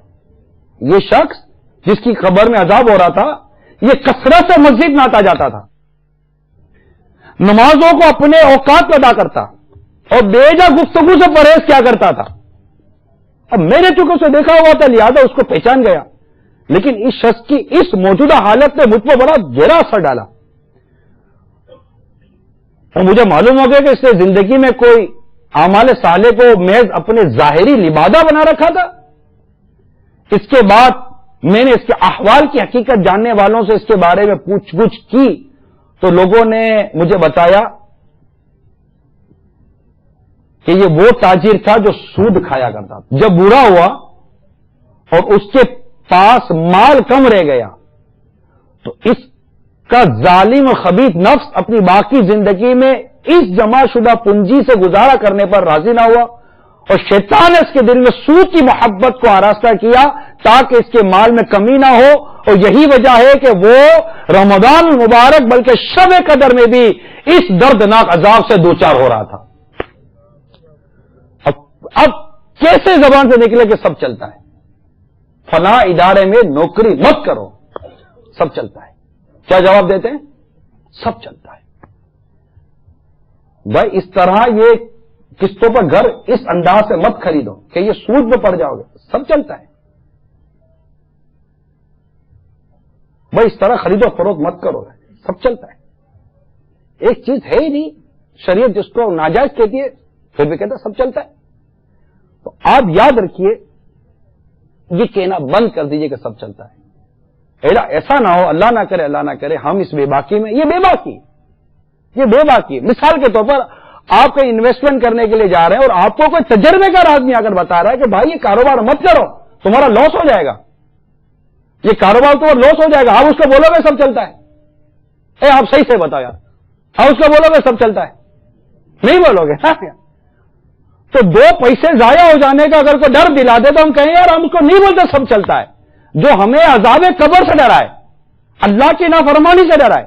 یہ شخص جس کی خبر میں عذاب ہو رہا تھا یہ کثرت سے مسجد میں آتا جاتا تھا، نمازوں کو اپنے اوقات میں ادا کرتا اور بے جا گفتگو سے پرہیز کیا کرتا تھا. اب میں نے چونکہ اسے دیکھا ہوا تھا لہذا اس کو پہچان گیا، لیکن اس شخص کی اس موجودہ حالت نے مجھ پر بڑا گہرا اثر ڈالا اور مجھے معلوم ہو گیا کہ اس نے زندگی میں کوئی اعمال صالح کو محض اپنے ظاہری لبادہ بنا رکھا تھا. اس کے بعد میں نے اس کے احوال کی حقیقت جاننے والوں سے اس کے بارے میں پوچھ گچھ کی تو لوگوں نے مجھے بتایا کہ یہ وہ تاجر تھا جو سود کھایا کرتا تھا. جب بوڑھا ہوا اور اس کے پاس مال کم رہ گیا تو اس کا ظالم و خبیث نفس اپنی باقی زندگی میں اس جمع شدہ پونجی سے گزارا کرنے پر راضی نہ ہوا اور شیطان نے اس کے دل میں سود کی محبت کو آراستہ کیا تاکہ اس کے مال میں کمی نہ ہو. اور یہی وجہ ہے کہ وہ رمضان المبارک بلکہ شب قدر میں بھی اس دردناک عذاب سے دوچار ہو رہا تھا. اب کیسے زبان سے نکلے کہ سب چلتا ہے؟ فلاں ادارے میں نوکری مت کرو، سب چلتا ہے. کیا جواب دیتے ہیں؟ سب چلتا ہے. بھائی اس طرح یہ قسطوں پر گھر اس انداز سے مت خریدو کہ یہ سود میں پڑ جاؤ گے، سب چلتا ہے. بھائی اس طرح خرید و فروخت مت کرو، سب چلتا ہے. ایک چیز ہے ہی نہیں شریعت جس کو ناجائز کہتی ہے پھر بھی کہتا ہے سب چلتا ہے. تو آپ یاد رکھیے یہ کہنا بند کر دیجئے کہ سب چلتا ہے. ایسا نہ ہو، اللہ نہ کرے ہم اس بے باکی میں، یہ بے باکی. مثال کے طور پر آپ کہیں انویسٹمنٹ کرنے کے لیے جا رہے ہیں اور آپ کو کوئی تجربے کار آدمی آ کر بتا رہا ہے کہ بھائی یہ کاروبار مت کرو، تمہارا لاس ہو جائے گا، یہ کاروبار تمہارا لاس ہو جائے گا. آپ اس کو بولو گے سب چلتا ہے؟ آپ صحیح سے بتاؤ یار، آپ اس کو بولو گے سب چلتا ہے؟ نہیں بولو گے. تو دو پیسے ضائع ہو جانے کا اگر کوئی ڈر دلا دے تو ہم کہیں یار ہم اس کو نہیں بولتے سب چلتا ہے. جو ہمیں عذاب قبر سے ڈرائے، اللہ کی نافرمانی سے ڈرائے،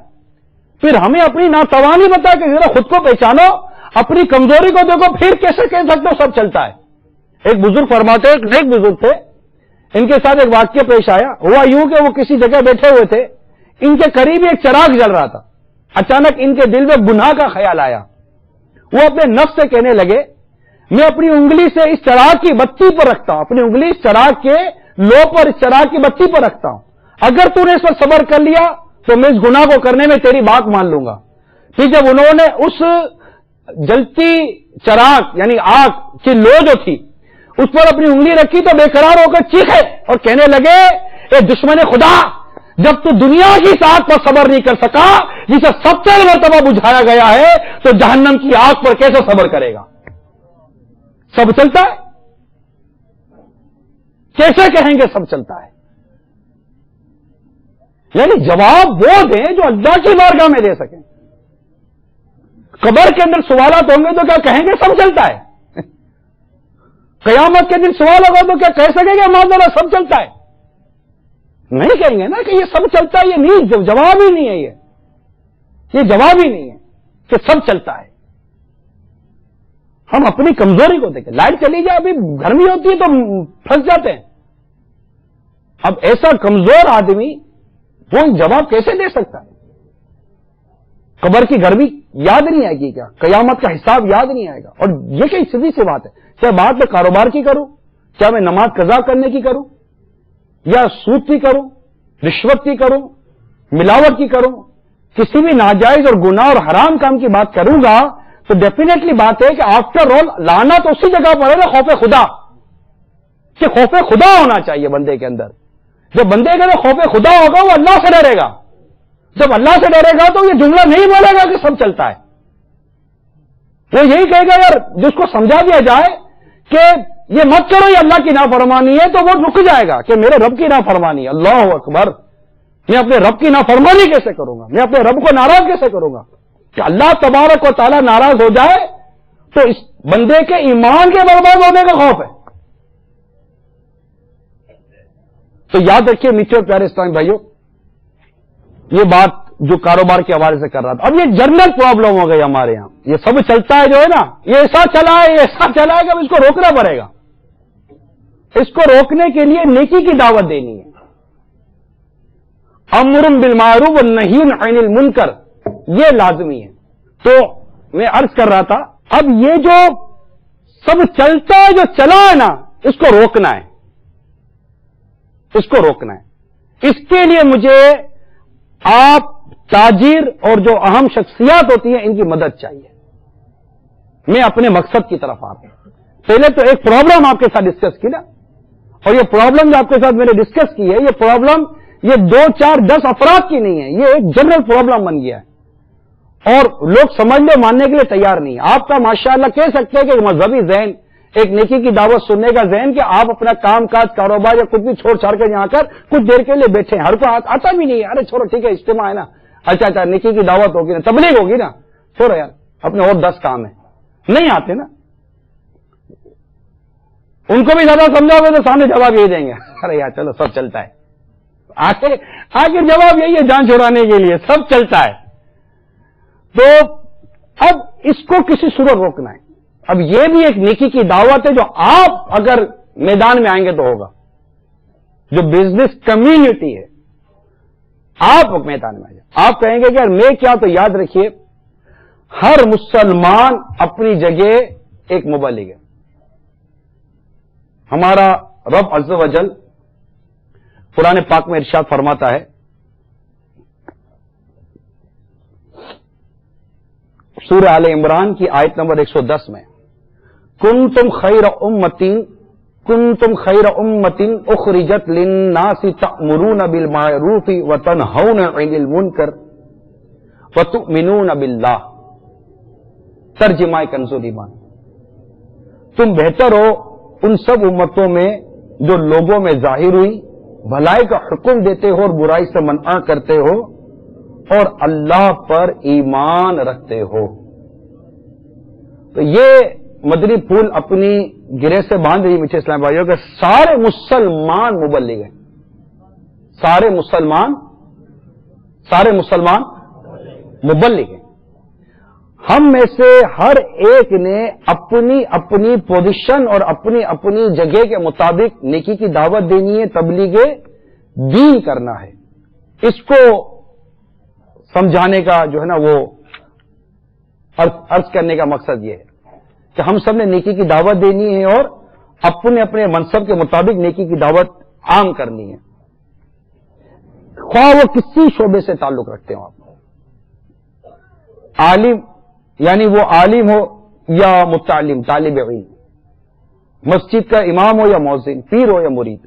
پھر ہمیں اپنی ناتوانی بتا کہ ذرا خود کو پہچانو، اپنی کمزوری کو دیکھو، پھر کیسے کہہ سکتے ہو سب چلتا ہے؟ ایک بزرگ فرماتے، ایک نیک بزرگ تھے، ان کے ساتھ ایک واقعہ پیش آیا. ہوا یوں کہ وہ کسی جگہ بیٹھے ہوئے تھے، ان کے قریب ایک چراغ جل رہا تھا. اچانک ان کے دل میں گناہ کا خیال آیا. وہ اپنے نفس سے کہنے لگے میں اپنی انگلی سے اس چراغ کی بتی پر رکھتا ہوں، اپنی انگلی اس چراغ کے لو پر، اس چراغ کی بتی پر رکھتا ہوں، اگر تو نے اس پر صبر کر لیا تو میں اس گناہ کو کرنے میں تیری بات مان لوں گا. پھر جب انہوں نے اس جلتی چراغ یعنی آگ کی لو جو تھی اس پر اپنی انگلی رکھی تو بے قرار ہو کر چیخے اور کہنے لگے اے دشمن خدا، جب تو دنیا کی آگ پر صبر نہیں کر سکا جسے 70 مرتبہ بجھایا گیا ہے تو جہنم کی آگ پر کیسے صبر کرے گا؟ سب چلتا ہے؟ کیسے کہیں گے سب چلتا ہے؟ یعنی جواب وہ دیں جو اللہ کی بارگاہ میں دے سکیں. قبر کے اندر سوالات ہوں گے تو کیا کہیں گے سب چلتا ہے؟ قیامت کے دن سوال ہوگا تو کیا کہہ سکیں گے معذ اللہ سب چلتا ہے؟ نہیں کہیں گے نا کہ یہ سب چلتا ہے. یہ نہیں، جواب ہی نہیں ہے. یہ جواب ہی نہیں ہے کہ سب چلتا ہے. ہم اپنی کمزوری کو دیکھیں. لائٹ چلی جائے، ابھی گرمی ہوتی ہے تو پھنس جاتے ہیں. اب ایسا کمزور آدمی وہ جواب کیسے دے سکتا ہے؟ قبر کی گرمی یاد نہیں آئے گی کیا؟ قیامت کا حساب یاد نہیں آئے گا؟ اور یہ کئی سیدھی سی بات ہے. چاہے بات میں کاروبار کی کروں، چاہے میں نماز قضا کرنے کی کروں، یا سود کی کروں، رشوت کی کروں، ملاوٹ کی کروں، کسی بھی ناجائز اور گناہ اور حرام کام کی بات کروں گا تو ڈیفینیٹلی بات ہے کہ آفٹر آل لانا تو اسی جگہ پر ہے نا، خوف خدا. کہ خوف خدا ہونا چاہیے بندے کے اندر. جب بندے کے اندر خوف خدا ہوگا وہ اللہ سے ڈرے گا. جب اللہ سے ڈرے گا تو یہ جملہ نہیں بولے گا کہ سب چلتا ہے. وہ یہی کہے گا یار جس کو سمجھا دیا جائے کہ یہ مت کرو یہ اللہ کی نافرمانی ہے تو وہ رک جائے گا کہ میرے رب کی نافرمانی ہے. اللہ اکبر, میں اپنے رب کی نافرمانی کیسے کروں گا, میں اپنے رب کو ناراض کیسے کروں گا؟ کہ اللہ تبارک و تعالیٰ ناراض ہو جائے تو اس بندے کے ایمان کے برباد ہونے کا خوف ہے. تو یاد رکھیے میٹھے اور پیارے اسلامی بھائیوں, یہ بات جو کاروبار کے حوالے سے کر رہا تھا, اب یہ جنرل پرابلم ہو گئی ہمارے یہاں. یہ سب چلتا ہے جو ہے نا, یہ ایسا چلا ہے, یہ ایسا چلا ہے کہ اب اس کو روکنا پڑے گا. اس کو روکنے کے لیے نیکی کی دعوت دینی ہے. امر بالمعروف والنہی عن المنکر, یہ لازمی ہے. تو میں عرض کر رہا تھا, اب یہ جو سب چلتا ہے, جو چلا ہے نا, اس کو روکنا ہے. اس کو روکنا ہے. اس کے لیے مجھے آپ تاجر اور جو اہم شخصیات ہوتی ہیں ان کی مدد چاہیے. میں اپنے مقصد کی طرف آتا ہوں. پہلے تو ایک پرابلم آپ کے ساتھ ڈسکس کی نا, اور یہ پرابلم جو آپ کے ساتھ میں نے ڈسکس کی ہے, یہ پرابلم یہ 2, 4, 10 افراد کی نہیں ہے, یہ ایک جنرل پرابلم بن گیا ہے. اور لوگ سمجھنے ماننے کے لیے تیار نہیں. آپ کا ماشاءاللہ کہہ سکتے ہیں کہ ایک مذہبی ذہن, ایک نیکی کی دعوت سننے کا ذہن, کہ آپ اپنا کام کاج کاروبار یا کچھ بھی چھوڑ چھاڑ کے یہاں کر کچھ دیر کے لیے بیٹھے ہیں. ہر کو آتا بھی نہیں ہے, ارے چھوڑو ٹھیک ہے اجتماع ہے نا, اچھا نیکی کی دعوت ہوگی نا, تبلیغ ہوگی نا, چھوڑو یار اپنے اور 10 کام ہیں. نہیں آتے نا, ان کو بھی زیادہ سمجھاؤ گے تو سامنے جواب یہی دیں گے, ارے یار چلو سب چلتا ہے. آخر جواب یہی ہے, جان چھڑانے کے لیے سب چلتا ہے. تو اب اس کو کسی صورت روکنا ہے. اب یہ بھی ایک نیکی کی دعوت ہے جو آپ اگر میدان میں آئیں گے تو ہوگا. جو بزنس کمیونٹی ہے, آپ میدان میں آ جائیں, آپ کہیں گے کہ یار میں کیا, تو یاد رکھیے ہر مسلمان اپنی جگہ ایک مبلغ ہے. ہمارا رب عز و جل قرآن پاک میں ارشاد فرماتا ہے, سورہ آل عمران کی آیت نمبر 110 میں, کنتم خیر امت اخرجت للناس تأمرون بالمعروف وتنہون عن المنکر وتؤمنون باللہ. ترجمہ کنز ایمان, تم بہتر ہو ان سب امتوں میں جو لوگوں میں ظاہر ہوئی, بھلائی کا حکم دیتے ہو اور برائی سے منع کرتے ہو, اور اللہ پر ایمان رکھتے ہو. تو یہ مدنی پھول اپنی گرے سے باندھ رہی میٹھے اسلام بھائیوں کہ سارے مسلمان مبلغ ہیں. سارے مسلمان مبلغ ہیں. ہم میں سے ہر ایک نے اپنی اپنی پوزیشن اور اپنی اپنی جگہ کے مطابق نیکی کی دعوت دینی ہے, تبلیغ دین کرنا ہے. اس کو سمجھانے کا جو ہے نا وہ عرض کرنے کا مقصد یہ ہے کہ ہم سب نے نیکی کی دعوت دینی ہے اور اپنے اپنے منصب کے مطابق نیکی کی دعوت عام کرنی ہے, خواہ وہ کسی شعبے سے تعلق رکھتے ہوں. آپ عالم یعنی وہ عالم ہو یا متعلم طالب علم, مسجد کا امام ہو یا مؤذن, پیر ہو یا مرید,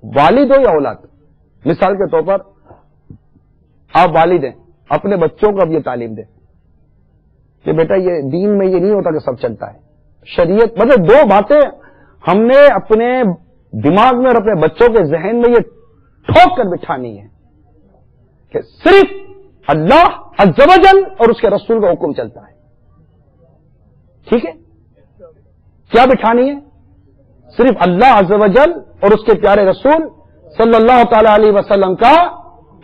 والد ہو یا اولاد. مثال کے طور پر آپ والد ہیں, اپنے بچوں کو اب یہ تعلیم دیں کہ بیٹا یہ دین میں یہ نہیں ہوتا کہ سب چلتا ہے. شریعت مطلب 2 باتیں ہم نے اپنے دماغ میں اور اپنے بچوں کے ذہن میں یہ ٹھوک کر بٹھانی ہے کہ صرف اللہ عز و جل اور اس کے رسول کا حکم چلتا ہے. ٹھیک ہے, کیا بٹھانی ہے؟ صرف اللہ عز و جل اور اس کے پیارے رسول صلی اللہ تعالی علیہ وسلم کا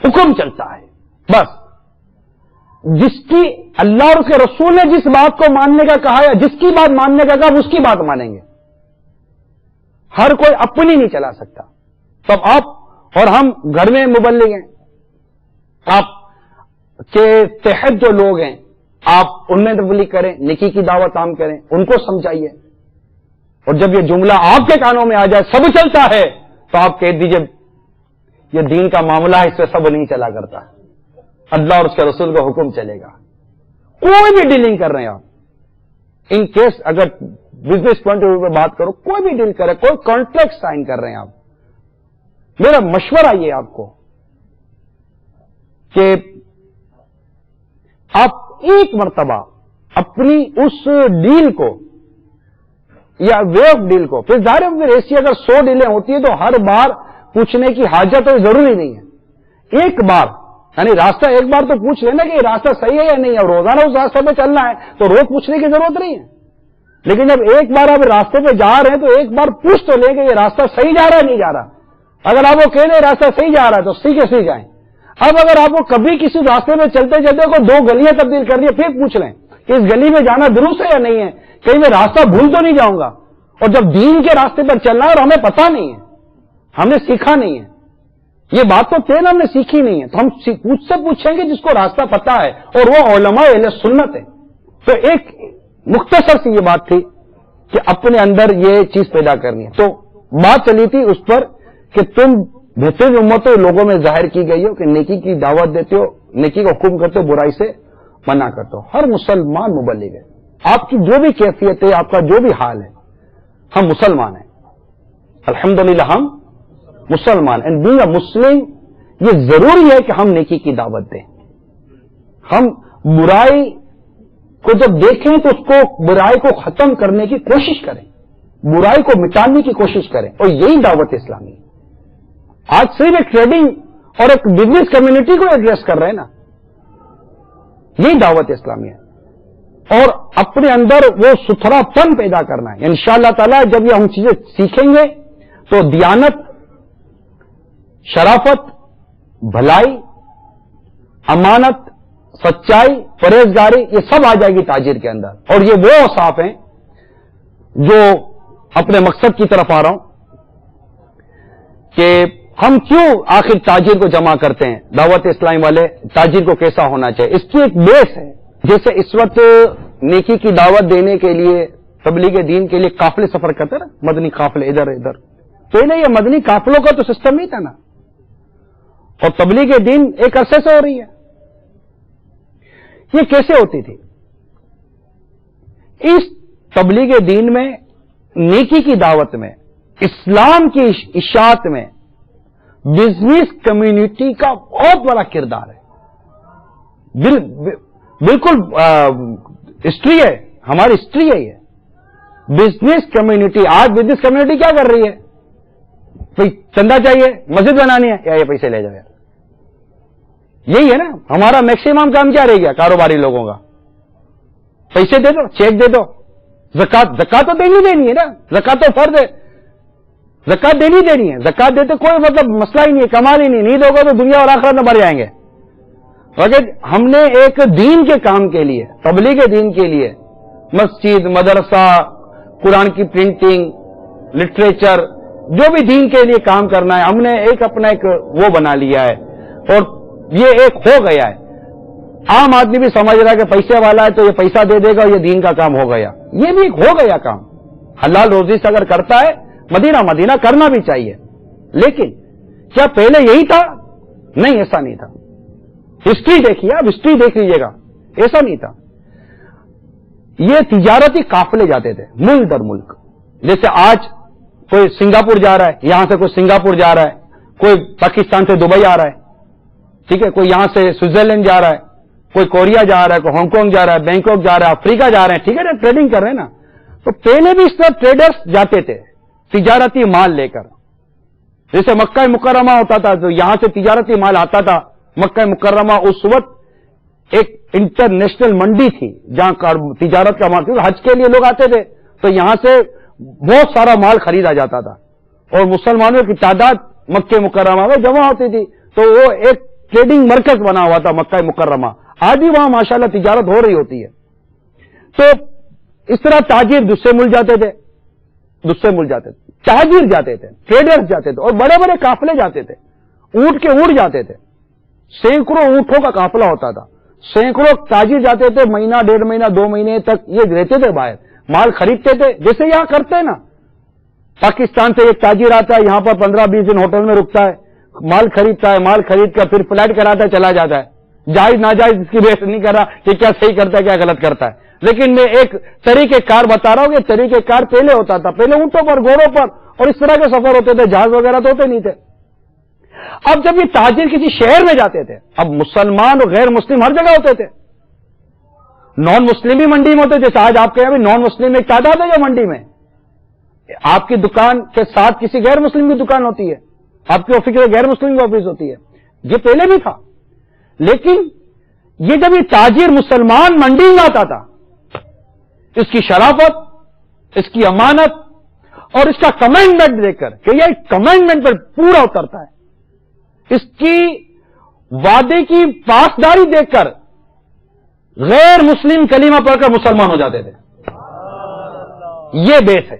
حکم چلتا ہے. بس جس کی اللہ اور اس کے رسول نے جس بات کو ماننے کا کہا یا جس کی بات ماننے کا کہا اس کی بات مانیں گے. ہر کوئی اپنی نہیں چلا سکتا. تو آپ اور ہم گھر میں مبلغ ہیں, آپ کے تحت جو لوگ ہیں آپ ان میں تبلیغ کریں, نیکی کی دعوت عام کریں, ان کو سمجھائیے. اور جب یہ جملہ آپ کے کانوں میں آ جائے سب چلتا ہے تو آپ کہہ دیجئے یہ دین کا معاملہ ہے, اس سے سب نہیں چلا کرتا, اللہ اور اس کے رسول کا حکم چلے گا. کوئی بھی ڈیلنگ کر رہے ہیں آپ, ان کیس اگر بزنس پوائنٹ آف ویو پہ بات کرو, کوئی بھی ڈیل کرے, کوئی کانٹریکٹ سائن کر رہے ہیں آپ, میرا مشورہ یہ آپ کو کہ آپ ایک مرتبہ اپنی اس ڈیل کو یا وے آف ڈیل کو، پھر ظاہر ہے پھر ایسی اگر 100 ڈیلیں ہوتی ہیں تو ہر بار پوچھنے کی حاجت تو ضروری نہیں ہے. ایک بار یعنی راستہ ایک بار تو پوچھ لینا کہ یہ راستہ صحیح ہے یا نہیں ہے، اور روزانہ اس راستے پہ چلنا ہے تو روز پوچھنے کی ضرورت نہیں ہے. لیکن جب ایک بار آپ راستے پہ جا رہے ہیں تو ایک بار پوچھ تو لیں کہ یہ راستہ صحیح جا رہا ہے نہیں جا رہا. اگر آپ کو کہنے راستہ صحیح جا رہا ہے تو سیکھے جائیں. اب اگر آپ کو کبھی کسی راستے میں چلتے چلتے کو 2 گلیاں تبدیل کر دی، پھر پوچھ لیں کہ اس گلی میں جانا درست ہے یا نہیں ہے، کہیں میں راستہ بھول تو نہیں جاؤں گا. اور جب دین کے راستے پر چلنا ہے اور ہمیں پتا نہیں ہے، ہم نے سیکھا نہیں ہے، یہ بات تو تین ہم نے سیکھی نہیں ہے، تو ہم کچھ سے پوچھیں گے جس کو راستہ پتا ہے اور وہ علماء اہل سنت ہے. تو ایک مختصر سی یہ بات تھی کہ اپنے اندر یہ چیز پیدا کرنی ہے. تو بات چلی تھی اس پر کہ تم بہترین امتوں لوگوں میں ظاہر کی گئی ہو کہ نیکی کی دعوت دیتے ہو، نیکی کا حکم کرتے ہو، برائی سے منع کرتے ہو. ہر مسلمان مبلغ ہے. آپ کی جو بھی کیفیت ہے، آپ کا جو بھی حال ہے، ہم مسلمان ہیں. الحمدللہ ہم مسلمان. اینڈ بینگ اے مسلم یہ ضروری ہے کہ ہم نیکی کی دعوت دیں. ہم برائی کو جب دیکھیں تو اس کو برائی کو ختم کرنے کی کوشش کریں، برائی کو مٹانے کی کوشش کریں، اور یہی دعوت اسلامی ہے. آج صرف ایک ٹریڈنگ اور ایک بزنس کمیونٹی کو ایڈریس کر رہے ہیں نا، یہی دعوت اسلامی ہے. اور اپنے اندر وہ ستھرا پن پیدا کرنا ہے. انشاءاللہ تعالی جب یہ ہم چیزیں سیکھیں گے تو دیانت، شرافت، بھلائی، امانت، سچائی، پرہیزگاری یہ سب آ جائے گی تاجر کے اندر. اور یہ وہ اوصاف ہیں جو اپنے مقصد کی طرف آ رہا ہوں کہ ہم کیوں آخر تاجر کو جمع کرتے ہیں. دعوت اسلامی والے تاجر کو کیسا ہونا چاہیے، اس کی ایک بیس ہے. جیسے اس وقت نیکی کی دعوت دینے کے لیے تبلیغ دین کے لیے قافلے سفر کرتے نا، مدنی قافلے ادھر ادھر. پہلے یہ مدنی قافلوں کا تو سسٹم نہیں تھا نا، اور تبلیغ دین ایک عرصے سے ہو رہی ہے. یہ کیسے ہوتی تھی؟ اس تبلیغ دین میں، نیکی کی دعوت میں، اسلام کی اشاعت میں بزنس کمیونٹی کا بہت بڑا کردار ہے. بالکل ہسٹری ہے، ہماری ہسٹری ہے یہ. بزنس کمیونٹی، آج بزنس کمیونٹی کیا کر رہی ہے؟ کوئی چندہ چاہیے، مسجد بنانی ہے، یا یہ پیسے لے جاؤ یار. یہی ہے نا ہمارا میکسیمم کام. کیا رہ گیا کاروباری لوگوں کا؟ پیسے دے دو، چیک دے دو. زکات تو دینی ہے نا، زکات تو فرض ہے، زکات دینی ہے. زکات دیتے کوئی مطلب مسئلہ ہی نہیں ہے، کمال ہی نہیں دو گے تو دنیا اور آخرت میں مر جائیں گے. اگر ہم نے ایک دین کے کام کے لیے، تبلیغ دین کے لیے مسجد، مدرسہ، قرآن کی پرنٹنگ، لٹریچر، جو بھی دین کے لیے کام کرنا ہے، ہم نے ایک اپنا ایک وہ بنا لیا ہے اور یہ ایک ہو گیا ہے. عام آدمی بھی سمجھ رہا ہے کہ پیسے والا ہے تو یہ پیسہ دے دے گا اور یہ دین کا کام ہو گیا. یہ بھی ایک ہو گیا کام. حلال روزی سے اگر کرتا ہے، مدینہ کرنا بھی چاہیے. لیکن کیا پہلے یہی تھا؟ نہیں، ایسا نہیں تھا. ہسٹری دیکھیے، آپ ہسٹری دیکھ لیجیے گا، ایسا نہیں تھا. یہ تجارتی قافلے جاتے تھے ملک در ملک. جیسے آج کوئی سنگاپور جا رہا ہے، یہاں سے کوئی سنگاپور جا رہا ہے، کوئی پاکستان سے دبئی آ رہا ہے، ٹھیک ہے، کوئی یہاں سے سوئٹزرلینڈ جا رہا ہے، کوئی کوریا جا رہا ہے، کوئی ہانگ کانگ جا رہا ہے، بینکاک جا رہا ہے، افریقہ جا رہے ہیں، ٹھیک ہے نا، ٹریڈنگ کر رہے ہیں نا. تو پہلے بھی اس طرح ٹریڈرز جاتے تھے تجارتی مال لے کر. جیسے مکہ مکرمہ ہوتا تھا تو یہاں سے تجارتی مال آتا تھا. مکہ مکرمہ اس وقت ایک انٹرنیشنل منڈی تھی جہاں تجارت کا مال، حج کے لیے لوگ آتے تھے تو یہاں سے بہت سارا مال خریدا جاتا تھا اور مسلمانوں کی تعداد مکہ مکرمہ میں جمع ہوتی تھی. تو وہ ایک ٹریڈنگ مرکز بنا ہوا تھا مکہ مکرمہ. آج بھی وہاں ماشاءاللہ تجارت ہو رہی ہوتی ہے. تو اس طرح تاجر دوسرے ملک جاتے تھے، تاجر جاتے تھے، ٹریڈرز جاتے تھے، اور بڑے بڑے قافلے جاتے تھے. اونٹ کے اونٹ جاتے تھے، سینکڑوں اونٹوں کا قافلہ ہوتا تھا. سینکڑوں تاجر جاتے تھے، مہینہ، 1.5 مہینہ، 2 مہینے تک یہ رہتے تھے باہر، مال خریدتے تھے. جیسے یہاں کرتے ہیں نا، پاکستان سے ایک تاجر آتا ہے، یہاں پر 15-20 دن ہوٹل میں رکتا ہے، مال خریدتا ہے، مال خرید کر پھر فلائٹ کراتا ہے، چلا جاتا ہے. جائز ناجائز اس کی بحث نہیں کر رہا کہ کیا صحیح کرتا ہے کیا غلط کرتا ہے، لیکن میں ایک طریقہ کار بتا رہا ہوں کہ طریقہ کار پہلے ہوتا تھا. پہلے اونٹوں پر، گھوڑوں پر اور اس طرح کے سفر ہوتے تھے، جہاز وغیرہ تو ہوتے نہیں تھے. اب جب یہ تاجر کسی شہر میں جاتے تھے، اب مسلمان اور غیر مسلم ہر جگہ ہوتے تھے، نان مسلم ہی منڈی میں ہوتے، جیسے آج آپ کے یہاں بھی نان مسلم ایک تعداد ہے جو منڈی میں، آپ کی دکان کے ساتھ کسی غیر مسلم کی دکان ہوتی ہے، آپ کی آفس میں غیر مسلم کی آفس ہوتی ہے، یہ پہلے بھی تھا، لیکن یہ جب یہ تاجر مسلمان منڈی میں آتا تھا، اس کی شرافت، اس کی امانت اور اس کا کمنڈمنٹ دیکھ کر کہ یہ کمنڈمنٹ پر پورا اترتا ہے، اس کی وعدے کی پاسداری دیکھ کر غیر مسلم کلمہ پڑھ کر مسلمان ہو جاتے تھے. یہ بیس ہے.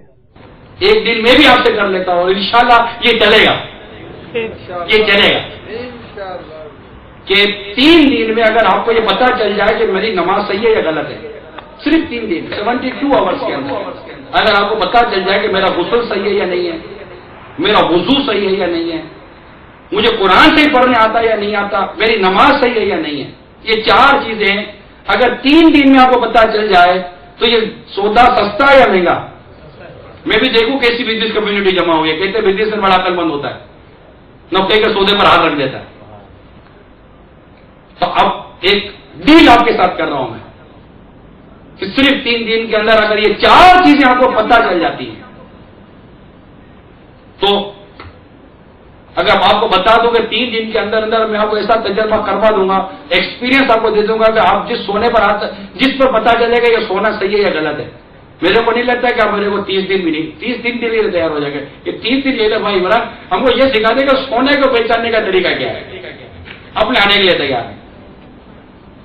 ایک دن میں بھی آپ سے کر لیتا ہوں اور انشاءاللہ یہ چلے گا، یہ چلے گا کہ 3 دن میں اگر آپ کو یہ پتہ چل جائے کہ میری نماز صحیح ہے یا غلط ہے، صرف 3 دن 72 آورس کے اندر اگر آپ کو پتہ چل جائے کہ میرا غسل صحیح ہے یا نہیں ہے، میرا وضو صحیح ہے یا نہیں ہے، مجھے قرآن صحیح پڑھنے آتا ہے یا نہیں آتا، میری نماز صحیح ہے یا نہیں ہے، یہ 4 چیزیں اگر 3 دن میں آپ کو پتہ چل جائے تو یہ سودا سستا ہے یا مہنگا. میں بھی دیکھوں کیسی بزنس کمیونٹی جمع ہوئی ہے، کہتے بزنس میں بڑا عقل مند ہوتا ہے، نفے کے سودے پر ہاتھ رکھ دیتا ہے. تو اب ایک ڈیل آپ کے ساتھ کر رہا ہوں میں کہ صرف 3 دن کے اندر اگر یہ 4 چیزیں آپ کو پتہ چل جاتی ہیں تو اگر آپ کو بتا دوں کہ 3 دن کے اندر اندر میں آپ کو ایسا تجربہ کروا دوں گا، ایکسپیرینس آپ کو دے دوں گا کہ آپ جس سونے پر جس پر پتا چلے گا یہ سونا صحیح ہے یا غلط ہے. میرے کو نہیں لگتا کہ آپ میرے کو 30 دن بھی نہیں، 30 دن کے لیے تیار ہو جائے گا کہ 30 دن لے لے بھائی عمران، ہم کو یہ سکھا دے کہ سونے کو پہچاننے کا طریقہ کیا ہے، اپنے آنے کے لیے تیار ہے.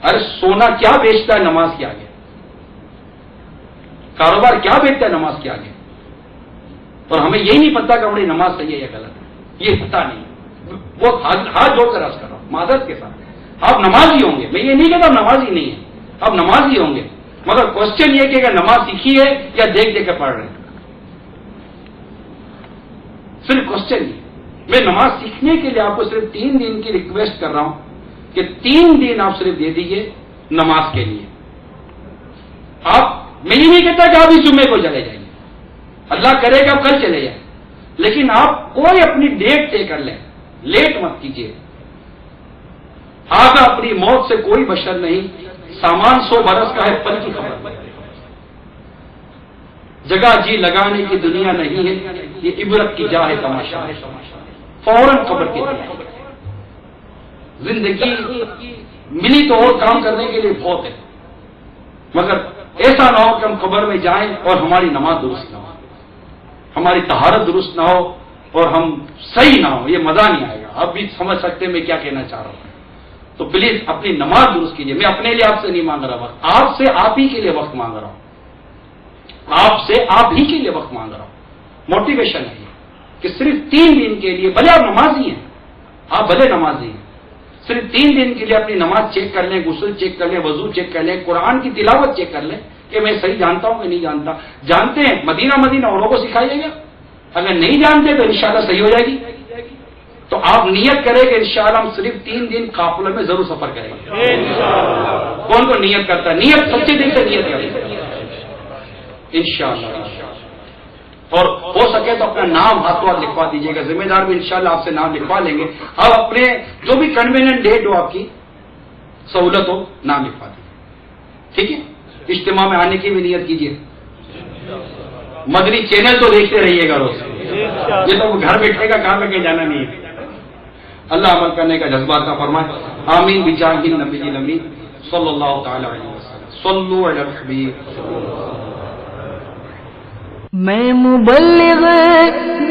ارے سونا کیا بیچتا ہے نماز کے آگے، کاروبار کیا بیچتا ہے نماز کے آگے، اور ہمیں یہی نہیں پتا کہ ہماری نماز صحیح ہے یا غلط ہے، یہ پتا نہیں. وہ ہاتھ جوڑ کر عرض کر رہا ہوں معذرت کے ساتھ، آپ نمازی ہوں گے، میں یہ نہیں کہتا آپ نمازی نہیں ہیں، آپ نمازی ہوں گے، مگر کوشچن یہ کہ اگر نماز سیکھی ہے یا دیکھ دیکھ کر پڑھ رہے ہیں، صرف کوشچن یہ. میں نماز سیکھنے کے لیے آپ کو صرف 3 دن کی ریکویسٹ کر رہا ہوں کہ 3 دن آپ صرف دے دیجیے نماز کے لیے. آپ میں یہ نہیں کہتا کہ آپ اس جمعے کو چلے جائیں، اللہ کرے گا آپ کل چلے جائیں، لیکن آپ کوئی اپنی ڈیٹ طے کر لیں، لیٹ مت کیجیے. آگا اپنی موت سے کوئی بشر نہیں، سامان 100 برس کا ہے پل کی خبر، جگہ جی لگانے کی دنیا نہیں ہے، یہ عبرت کی جا ہے تماشا، فوراً خبر کی دنیا. زندگی ملی تو اور کام کرنے کے لیے بہت ہے، مگر ایسا نہ ہو کہ ہم قبر میں جائیں اور ہماری نماز درست نہ ہو، ہماری طہارت درست نہ ہو اور ہم صحیح نہ ہو، یہ مزہ نہیں آئے گا. آپ بھی سمجھ سکتے ہیں میں کیا کہنا چاہ رہا ہوں. تو پلیز اپنی نماز درست کیجیے. میں اپنے لیے آپ سے نہیں مانگ رہا وقت، آپ سے آپ ہی کے لیے وقت مانگ رہا ہوں، آپ سے آپ ہی کے لیے وقت مانگ رہا ہوں. موٹیویشن ہے کہ صرف 3 دن کے لیے، بھلے آپ نمازی ہیں، آپ بھلے نمازی ہیں، صرف 3 دن کے لیے اپنی نماز چیک کر لیں، غسل چیک کر لیں، وضو چیک کر لیں، قرآن کی تلاوت چیک کر لیں کہ میں صحیح جانتا ہوں کہ نہیں جانتا. جانتے ہیں مدینہ اوروں کو سکھائیے گا، اگر نہیں جانتے تو انشاءاللہ صحیح ہو جائے گی. تو آپ نیت کریں کہ انشاءاللہ ہم صرف 3 دن قافلے میں ضرور سفر کریں گے. کون کو نیت کرتا ہے؟ نیت سچے دل سے نیت کریں انشاءاللہ. اور ہو سکے تو اپنا نام ہاتھوں ہاتھ لکھوا دیجیے گا، ذمہ دار بھی انشاءاللہ آپ سے نام لکھوا لیں گے. اب اپنے جو بھی کنوینئنٹ ڈیٹ ہو، آپ کی سہولت ہو، نام لکھوا دیجیے. ٹھیک ہے، اجتماع میں آنے کی بھی نیت کیجیے. مدنی چینل تو دیکھتے رہیے گا روز، یہ تو گھر بیٹھے گا، کہاں لگے جانا نہیں ہے. اللہ عمل کرنے کا جذبات کا فرمائے. آمین بجاہ النبی الامین صلی اللہ تعالی علیہ وسلم. صلوا علی الحبیب. میں مبلغ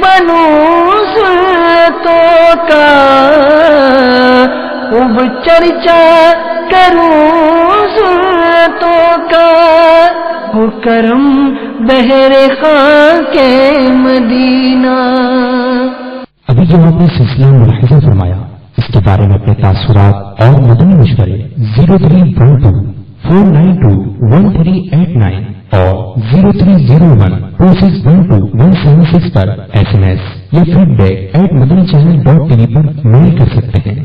بنوں سنتوں کا، خوب چرچا کروں سنتوں کا، ہو کرم بہر خاک مدینہ. ابھی جو آپ نے سلسلہ ملاحظہ فرمایا، اس کے بارے میں اپنے تاثرات اور مدنی مشورے 0312-492-1389 اور 0301-2612-176 پر SMS یا feedback@madanichannel.tv پر میل کر سکتے ہیں.